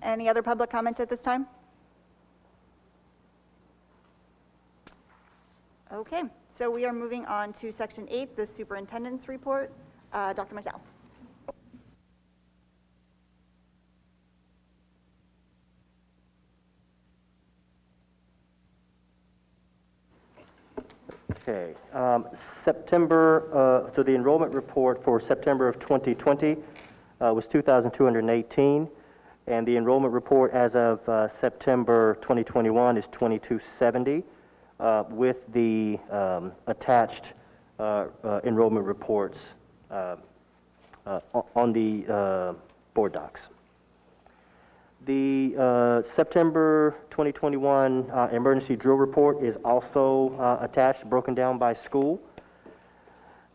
Any other public comments at this time? Okay, so we are moving on to Section 8, the Superintendent's Report. Dr. McDowell. Okay, so the enrollment report for September of 2020 was 2,218, and the enrollment report as of September 2021 is 2,270, with the attached enrollment reports on the board docs. The September 2021 emergency drill report is also attached, broken down by school.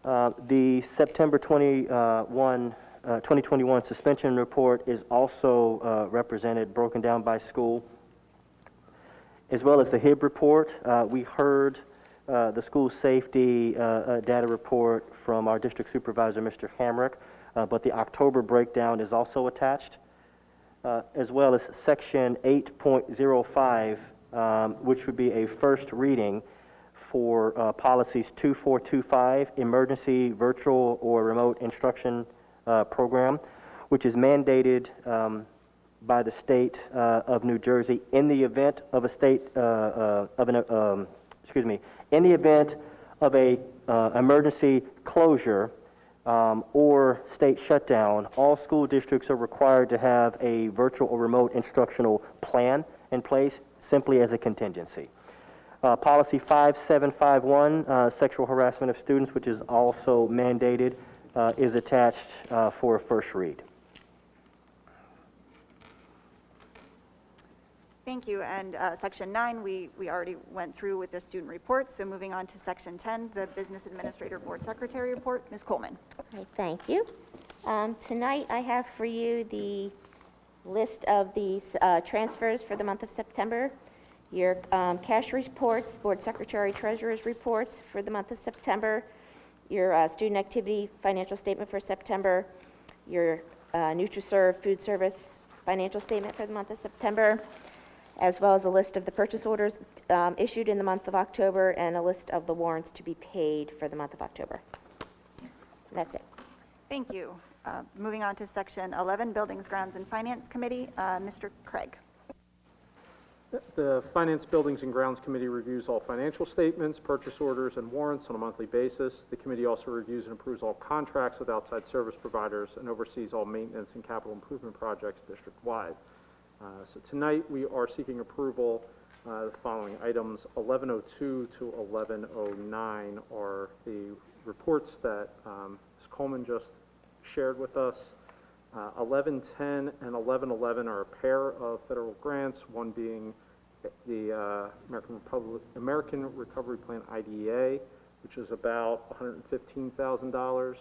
The September 2021 suspension report is also represented, broken down by school, as well as the HIB report. We heard the school safety data report from our district supervisor, Mr. Hamrick, but the October breakdown is also attached. As well as Section 8.05, which would be a first reading for policies 2425, Emergency Virtual or Remote Instruction Program, which is mandated by the state of New Jersey in the event of in the event of a emergency closure or state shutdown. All school districts are required to have a virtual or remote instructional plan in place, simply as a contingency. Policy 5751, sexual harassment of students, which is also mandated, is attached for a first read. Thank you. And Section 9, we already went through with the student reports. So moving on to Section 10, the Business Administrator Board Secretary Report. Ms. Coleman. Okay, thank you. Tonight I have for you the list of the transfers for the month of September, your cash reports, Board Secretary Treasurer's reports for the month of September, your student activity financial statement for September, your NutriServe food service financial statement for the month of September, as well as a list of the purchase orders issued in the month of October and a list of the warrants to be paid for the month of October. That's it. Thank you. Moving on to Section 11, Buildings, Grounds, and Finance Committee. Mr. Craig. The Finance, Buildings, and Grounds Committee reviews all financial statements, purchase orders, and warrants on a monthly basis. The committee also reviews and approves all contracts with outside service providers and oversees all maintenance and capital improvement projects district-wide. So tonight we are seeking approval. The following items, 1102 to 1109, are the reports that Ms. Coleman just shared with us. 1110 and 1111 are a pair of federal grants, one being the American Recovery Plan IDEA, which is about $115,000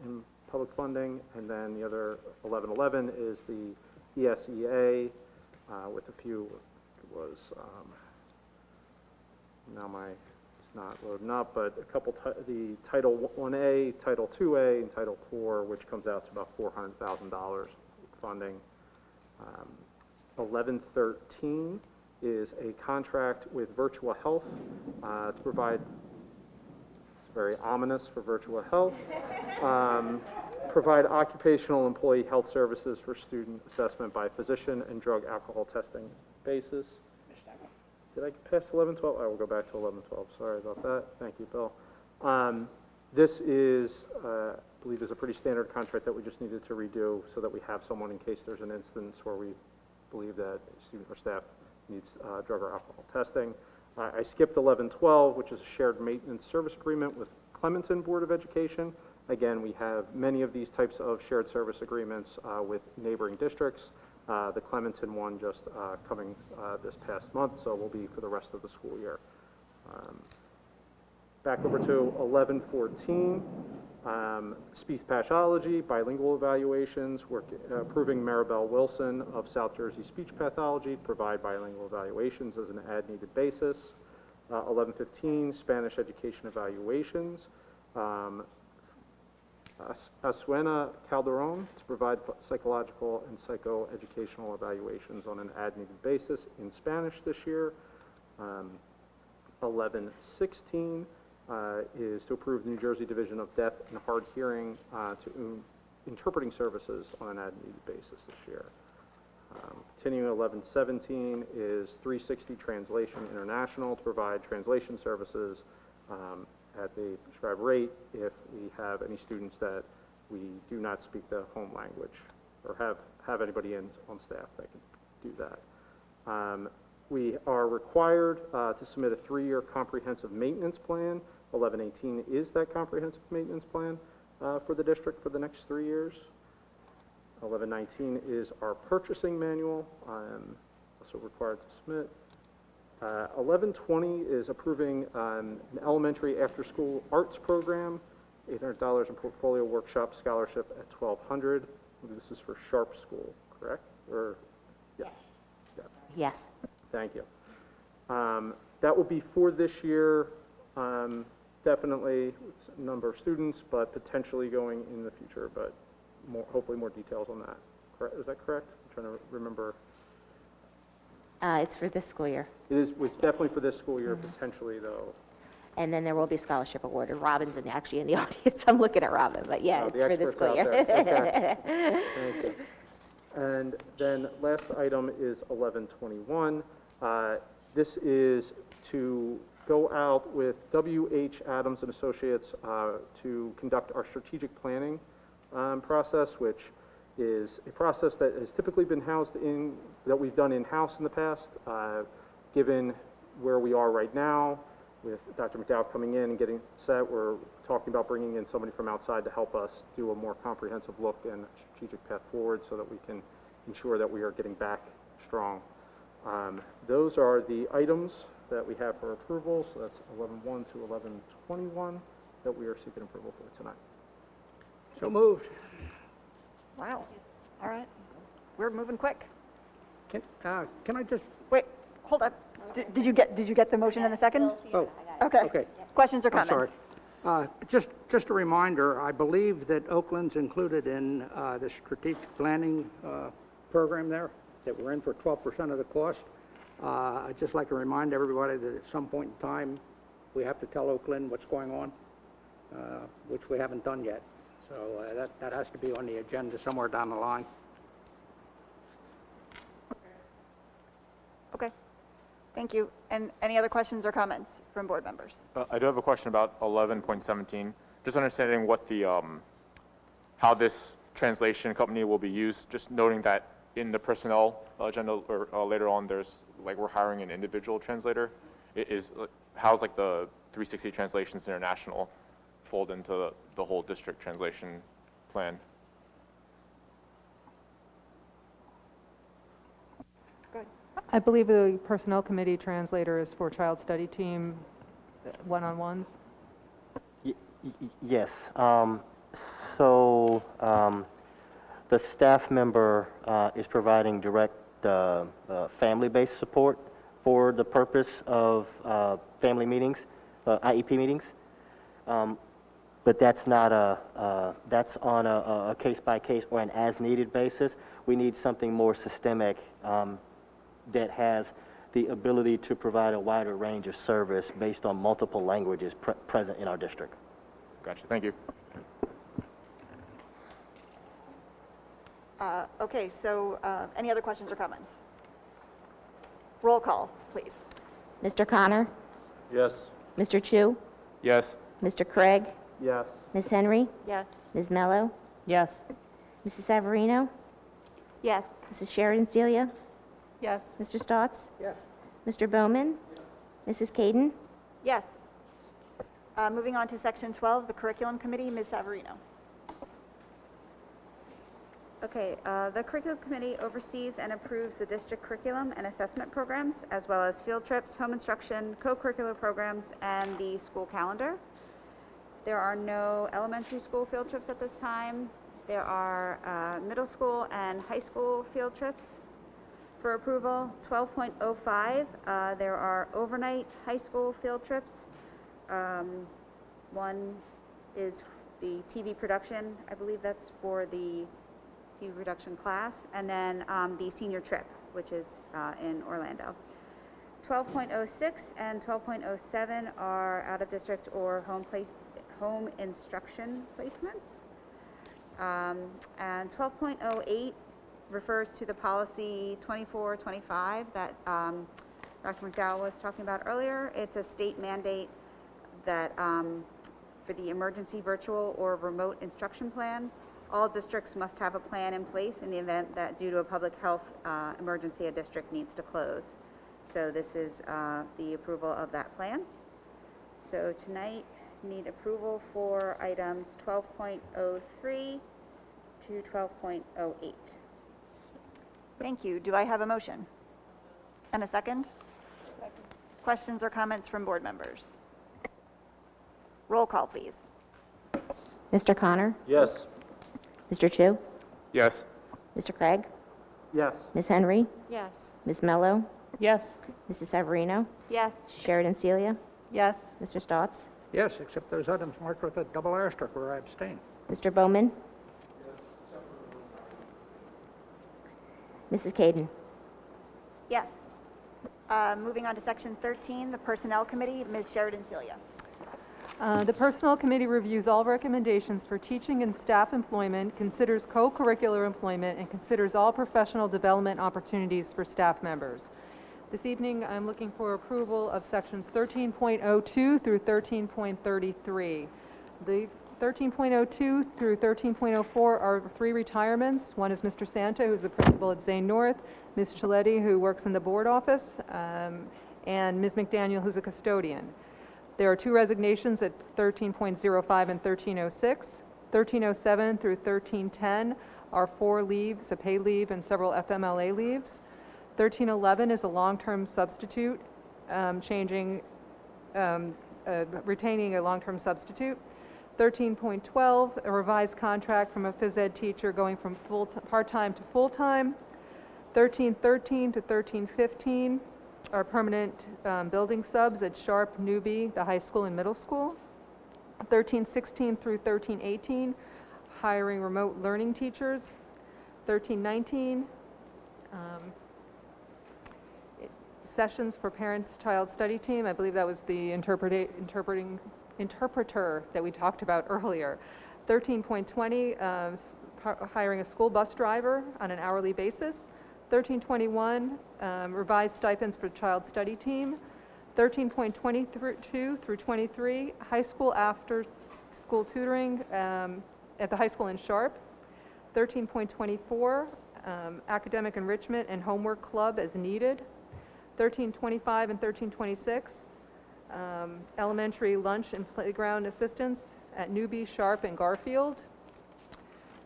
in public funding, and then the other 1111 is the ESEA with a few, it was, now it's not loading up, but a couple, the Title 1A, Title 2A, and Title 4, which comes out to about $400,000 funding. 1113 is a contract with Virtual Health to provide, it's very ominous for Virtual Health, provide occupational employee health services for student assessment by physician and drug alcohol testing basis. Did I pass 1112? I will go back to 1112. Sorry about that. Thank you, Bill. This is, I believe is a pretty standard contract that we just needed to redo so that we have someone in case there's an instance where we believe that a student or staff needs drug or alcohol testing. I skipped 1112, which is a shared maintenance service agreement with Clementon Board of Education. Again, we have many of these types of shared service agreements with neighboring districts. The Clementon one just coming this past month, so will be for the rest of the school year. Back over to 1114, speech pathology, bilingual evaluations. We're approving Maribel Wilson of South Jersey Speech Pathology to provide bilingual evaluations as an as-needed basis. 1115, Spanish education evaluations. Asuena Calderon to provide psychological and psychoeducational evaluations on an as-needed basis in Spanish this year. 1116 is to approve the New Jersey Division of Deaf and Hard Hearing to interpreting services on an as-needed basis this year. Continuing 1117 is 360 Translation International to provide translation services at the prescribed rate if we have any students that we do not speak the home language or have anybody on staff that can do that. We are required to submit a 3-year comprehensive maintenance plan. 1118 is that comprehensive maintenance plan for the district for the next 3 years. 1119 is our purchasing manual, also required to submit. 1120 is approving an elementary after-school arts program, $800 in portfolio workshop scholarship at $1,200. This is for Sharp School, correct? Or yes. Yes. Yes. Thank you. That will be for this year, definitely a number of students, but potentially going in the future, but hopefully more details on that. Correct? Is that correct? I'm trying to remember. It's for this school year. It's definitely for this school year, potentially though. And then there will be scholarship awarded. Robin's actually in the audience. I'm looking at Robin, but yeah, Oh, it's the for this experts school out year. there. Okay. Thank you. And then last item is 1121. This is to go out with W.H. Adams and Associates to conduct our strategic planning process, which is a process that has typically been that we've done in-house in the past. Given where we are right now, with Dr. McDowell coming in and getting set, we're talking about bringing in somebody from outside to help us do a more comprehensive look and strategic path forward so that we can ensure that we are getting back strong. Those are the items that we have for approval, so that's 11.1 to 11.21 that we are seeking approval for tonight. So moved. Wow. All right. We're moving quick. Can I just, Wait, hold up. Did you get the motion in a second? oh, Okay. okay. Questions or I'm sorry. comments? Just a reminder, I believe that Oakland's included in the strategic planning program there, that we're in for 12% of the cost. I'd just like to remind everybody that at some point in time, we have to tell Oakland what's going on, which we haven't done yet. So that has to be on the agenda somewhere down the line. Okay. Thank you. And any other questions or comments from board members? I do have a question about 11.17. Just understanding what the, how this translation company will be used, just noting that in the personnel agenda or later on, there's like we're hiring an individual translator. How's like the 360 Translations International fold into the whole district translation plan? Good. I believe the Personnel Committee translator is for Child Study Team one-on-ones. Yes. The staff member is providing direct family-based support for the purpose of family meetings, IEP meetings. But that's not that's on a case-by-case or an as-needed basis. We need something more systemic that has the ability to provide a wider range of service based on multiple languages present in our district. Gotcha. Thank you. Okay, so any other questions or comments? Roll call, please. Mr. Connor? Yes. Mr. Chu? Yes. Mr. Craig, Yes. Ms. Henry, Yes. Ms. Mello, Yes. Mrs. Severino, Yes. Mrs. Sheridan Celia, Yes. Mr. Stotts, Yes. Mr. Bowman, Mrs. Caden, Yes. Moving on to section 12, the curriculum committee, Ms. Savarino. Okay, the curriculum committee oversees and approves the district curriculum and assessment programs, as well as field trips, home instruction, co-curricular programs, and the school calendar. There are no elementary school field trips at this time. There are middle school and high school field trips for approval. 12.05, there are overnight high school field trips. One is the TV production, I believe that's for the TV production class, and then the senior trip, which is in Orlando. 12.06 and 12.07 are out-of-district or home instruction placements. And 12.08 refers to the policy 2425 that Dr. McDowell was talking about earlier. It's a state mandate that for the emergency virtual or remote instruction plan, all districts must have a plan in place in the event that due to a public health emergency, a district needs to close. So this is the approval of that plan. So tonight, need approval for items 12.03 to 12.08. Thank you. Do I have a motion? And a second? Questions or comments from board members? Roll call, please. Mr. Connor, Yes. Mr. Chu, Yes. Mr. Craig, Yes. Ms. Henry, Yes. Ms. Mello, Yes. Mrs. Severino, Yes. Sheridan Celia, Yes. Mr. Stotts, Yes, except those items marked with a double asterisk where I abstain. Mr. Bowman, Mrs. Caden. Yes. Moving on to section 13, the personnel committee, Ms. Sheridan Celia. The Personnel Committee reviews all recommendations for teaching and staff employment, considers co-curricular employment, and considers all professional development opportunities for staff members. This evening, I'm looking for approval of sections 13.02 through 13.33. The 13.02 through 13.04 are 3 retirements. One is Mr. Santa, who's the principal at Zane North, Ms. Chiletti, who works in the board office, and Ms. McDaniel, who's a custodian. There are 2 resignations at 13.05 and 13.06. 13.07 through 13.10 are 4 leaves, a pay leave and several FMLA leaves. 13.11 is a long-term substitute, retaining a long-term substitute. 13.12, a revised contract from a phys ed teacher going from part-time to full-time. 13.13 to 13.15 are permanent building subs at Sharp, Newby, the high school and middle school. 13.16 through 13.18, hiring remote learning teachers. 13.19, sessions for parents-child study team. I believe that was the interpreter that we talked about earlier. 13.20, hiring a school bus driver on an hourly basis. 13.21, revised stipends for child study team. 13.22 through 23, high school after-school tutoring at the high school in Sharp. 13.24, academic enrichment and homework club as needed. 13.25 and 13.26, elementary lunch and playground assistance at Newby, Sharp, and Garfield.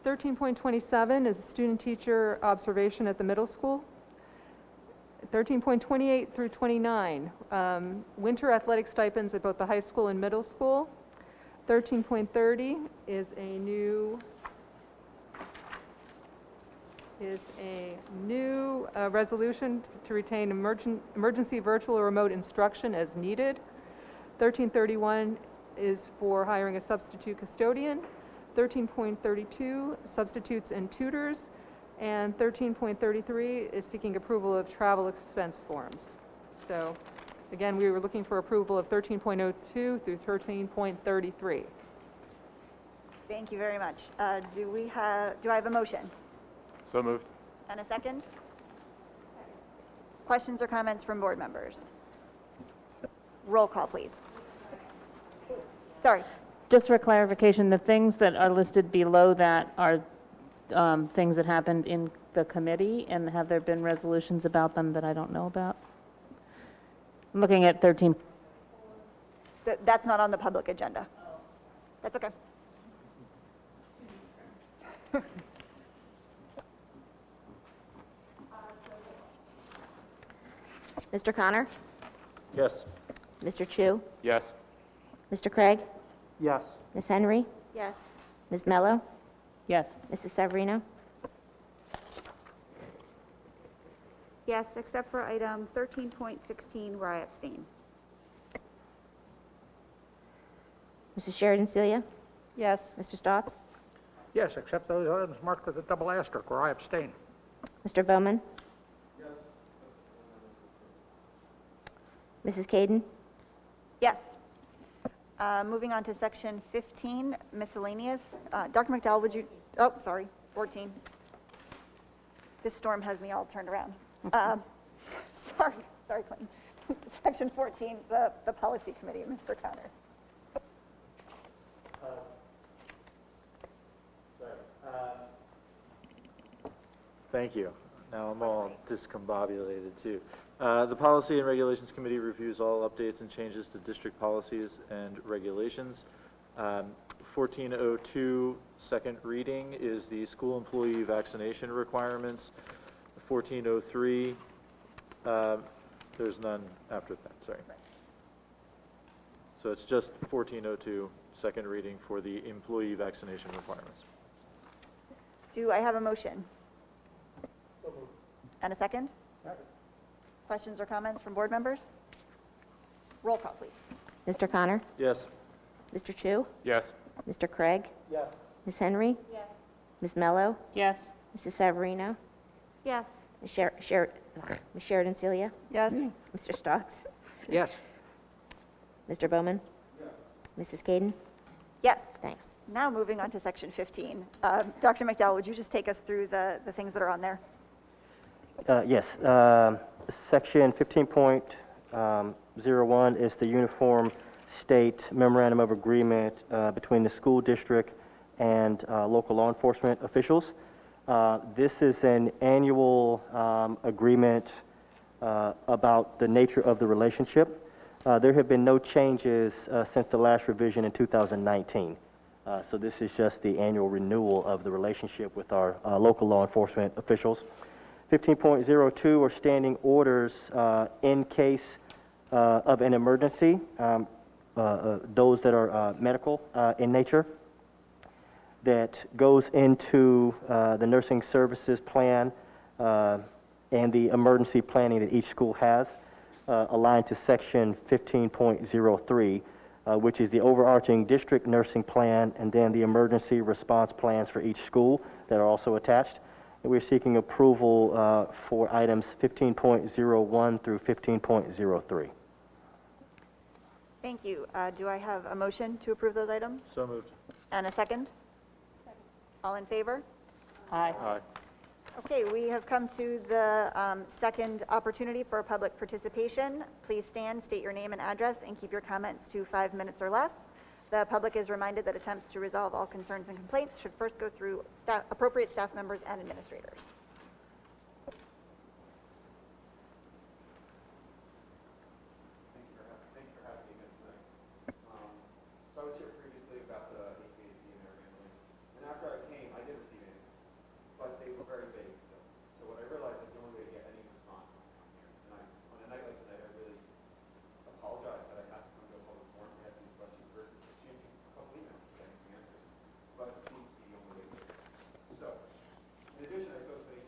13.27 is a student-teacher observation at the middle school. 13.28 through 29, winter athletic stipends at both the high school and middle school. 13.30 is a new resolution to retain emergency virtual or remote instruction as needed. 13.31 is for hiring a substitute custodian. 13.32, substitutes and tutors. And 13.33 is seeking approval of travel expense forms. So again, we were looking for approval of 13.02 through 13.33. Thank you very much. Do I have a motion? So moved. And a second? Questions or comments from board members? Roll call, please. Sorry. Just for clarification, the things that are listed below that are things that happened in the committee, and have there been resolutions about them that I don't know about? I'm looking at 13. That's not on the public agenda. That's okay. Mr. Connor? Yes. Mr. Chu? Yes. Mr. Craig? Yes. Ms. Henry? Yes. Ms. Mello? Yes. Mrs. Severino? Yes, except for item 13.16 where I abstain. Mrs. Sheridan Celia? Yes. Mr. Stotts? Yes, except those items marked with a double asterisk where I abstain. Mr. Bowman? Mrs. Caden? Yes. Moving on to section 15, miscellaneous. Dr. McDowell, would you, oh, sorry, 14. This storm has me all turned around. Sorry, Clinton. Section 14, the policy committee, Mr. Connor. Thank you. Now I'm all discombobulated too. The Policy and Regulations Committee reviews all updates and changes to district policies and regulations. 1402, second reading, is the school employee vaccination requirements. 1403, there's none after that, sorry. So it's just 1402, second reading for the employee vaccination requirements. Do I have a motion? And a second? Questions or comments from board members? Roll call, please. Mr. Connor? Yes. Mr. Chu? Yes. Mr. Craig? Yes. Ms. Henry? Yes. Ms. Mello? Yes. Mrs. Severino? Yes. Ms. Sheridan Celia? Yes. Mr. Stotts? Yes. Mr. Bowman? Mrs. Caden? Yes. Thanks. Now moving on to section 15. Dr. McDowell, would you just take us through the things that are on there? Yes. Section 15.01 is the Uniform State Memorandum of Agreement between the school district and local law enforcement officials. This is an annual agreement about the nature of the relationship. There have been no changes since the last revision in 2019. So this is just the annual renewal of the relationship with our local law enforcement officials. 15.02 are standing orders in case of an emergency, those that are medical in nature, that goes into the nursing services plan and the emergency planning that each school has, aligned to section 15.03, which is the overarching district nursing plan, and then the emergency response plans for each school that are also attached. And we're seeking approval for items 15.01 through 15.03. Thank you. Do I have a motion to approve those items? So moved. And a second? All in favor? Aye. Aye. Okay, we have come to the second opportunity for public participation. Please stand, state your name and address, and keep your comments to 5 minutes or less. The public is reminded that attempts to resolve all concerns and complaints should first go through appropriate staff members and administrators. Thanks for having me again tonight. So I was here previously about the HVAC and air handling, and after I came, I did receive answers, but they were very vague still. So what I realized is the only way to get any response is to come here. And on a night like tonight, I really apologize that I had to come to a public forum to ask these questions versus exchanging a couple emails to get some answers. But it seems to be the only way to do it. So, in addition, I spoke to the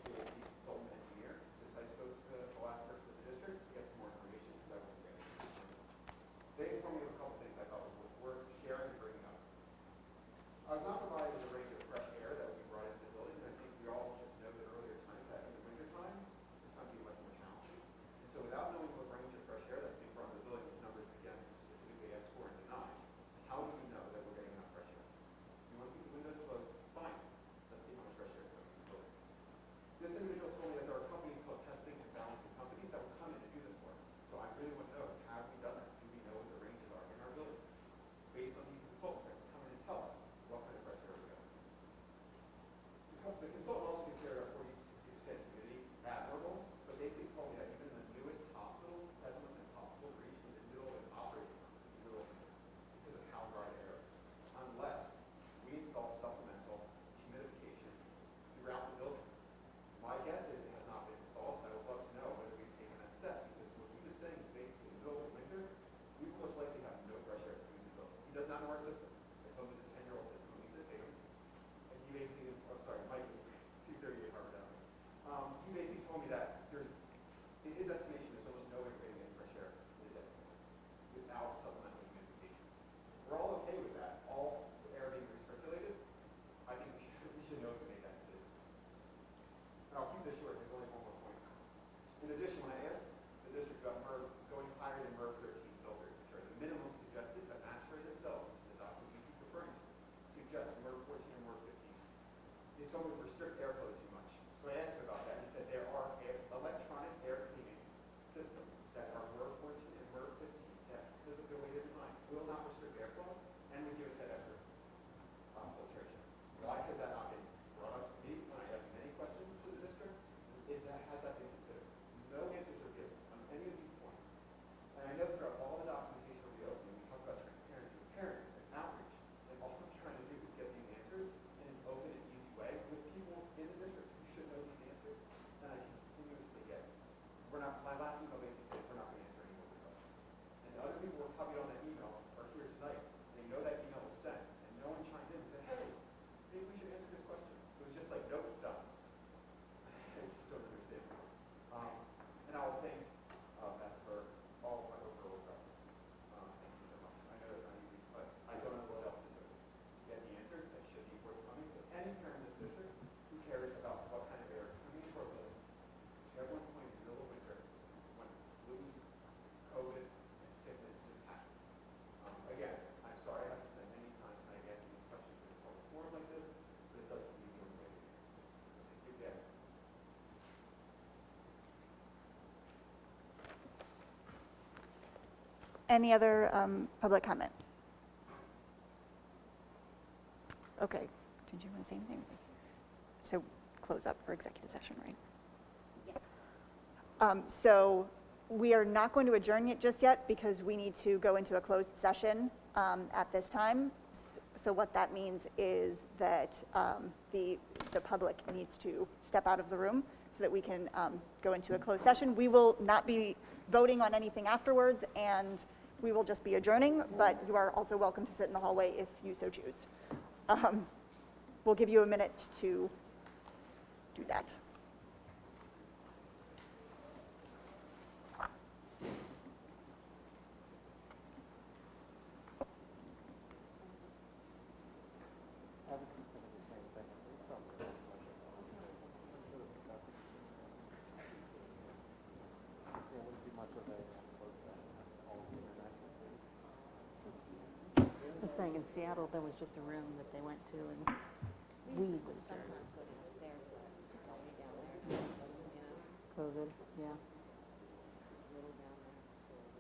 they told me to restrict airflow too much. So I asked him about that. He said there are electronic air cleaning systems that are MERV 14 and MERV 15 that, because of the way they're designed, will not restrict airflow and would give us that extra filtration. Why has that not been brought up to me when I asked many questions to the district? Has that been considered? No answers are given on any of these points. And I know throughout all the documentation of reopening, we talk about transparency with parents and outreach, and all I'm trying to do is get these answers in an open and easy way with people in the district who should know these answers, and I continuously get. My last email basically said we're not going to answer any more questions. And the other people who were copied on that email are here tonight. They know that email was sent, and no one chimed in and said, hey, maybe we should answer these questions. It was just like, nope, done. I just don't understand. And I will thank Beth for all of my overall requests. Thank you so much. I know that's not easy, but I don't know what else to do to get the answers that should be forthcoming to any parent in this district who cares about what kind of air is coming into our building. To everyone's point, in the middle of winter, when flu, COVID, and sickness just happens. Again, I'm sorry I have to spend any time trying to answer these questions in a public forum like this, but it doesn't mean we're getting answers. Thank you again. Any other public comment? Okay, did you want to say anything? So close up for executive session, right? So we are not going to adjourn it just yet because we need to go into a closed session at this time. So what that means is that the public needs to step out of the room so that we can go into a closed session. We will not be voting on anything afterwards, and we will just be adjourning, but you are also welcome to sit in the hallway if you so choose. We'll give you a minute to do that. I was saying in Seattle, there was just a room that they went to and we would adjourn. COVID, yeah.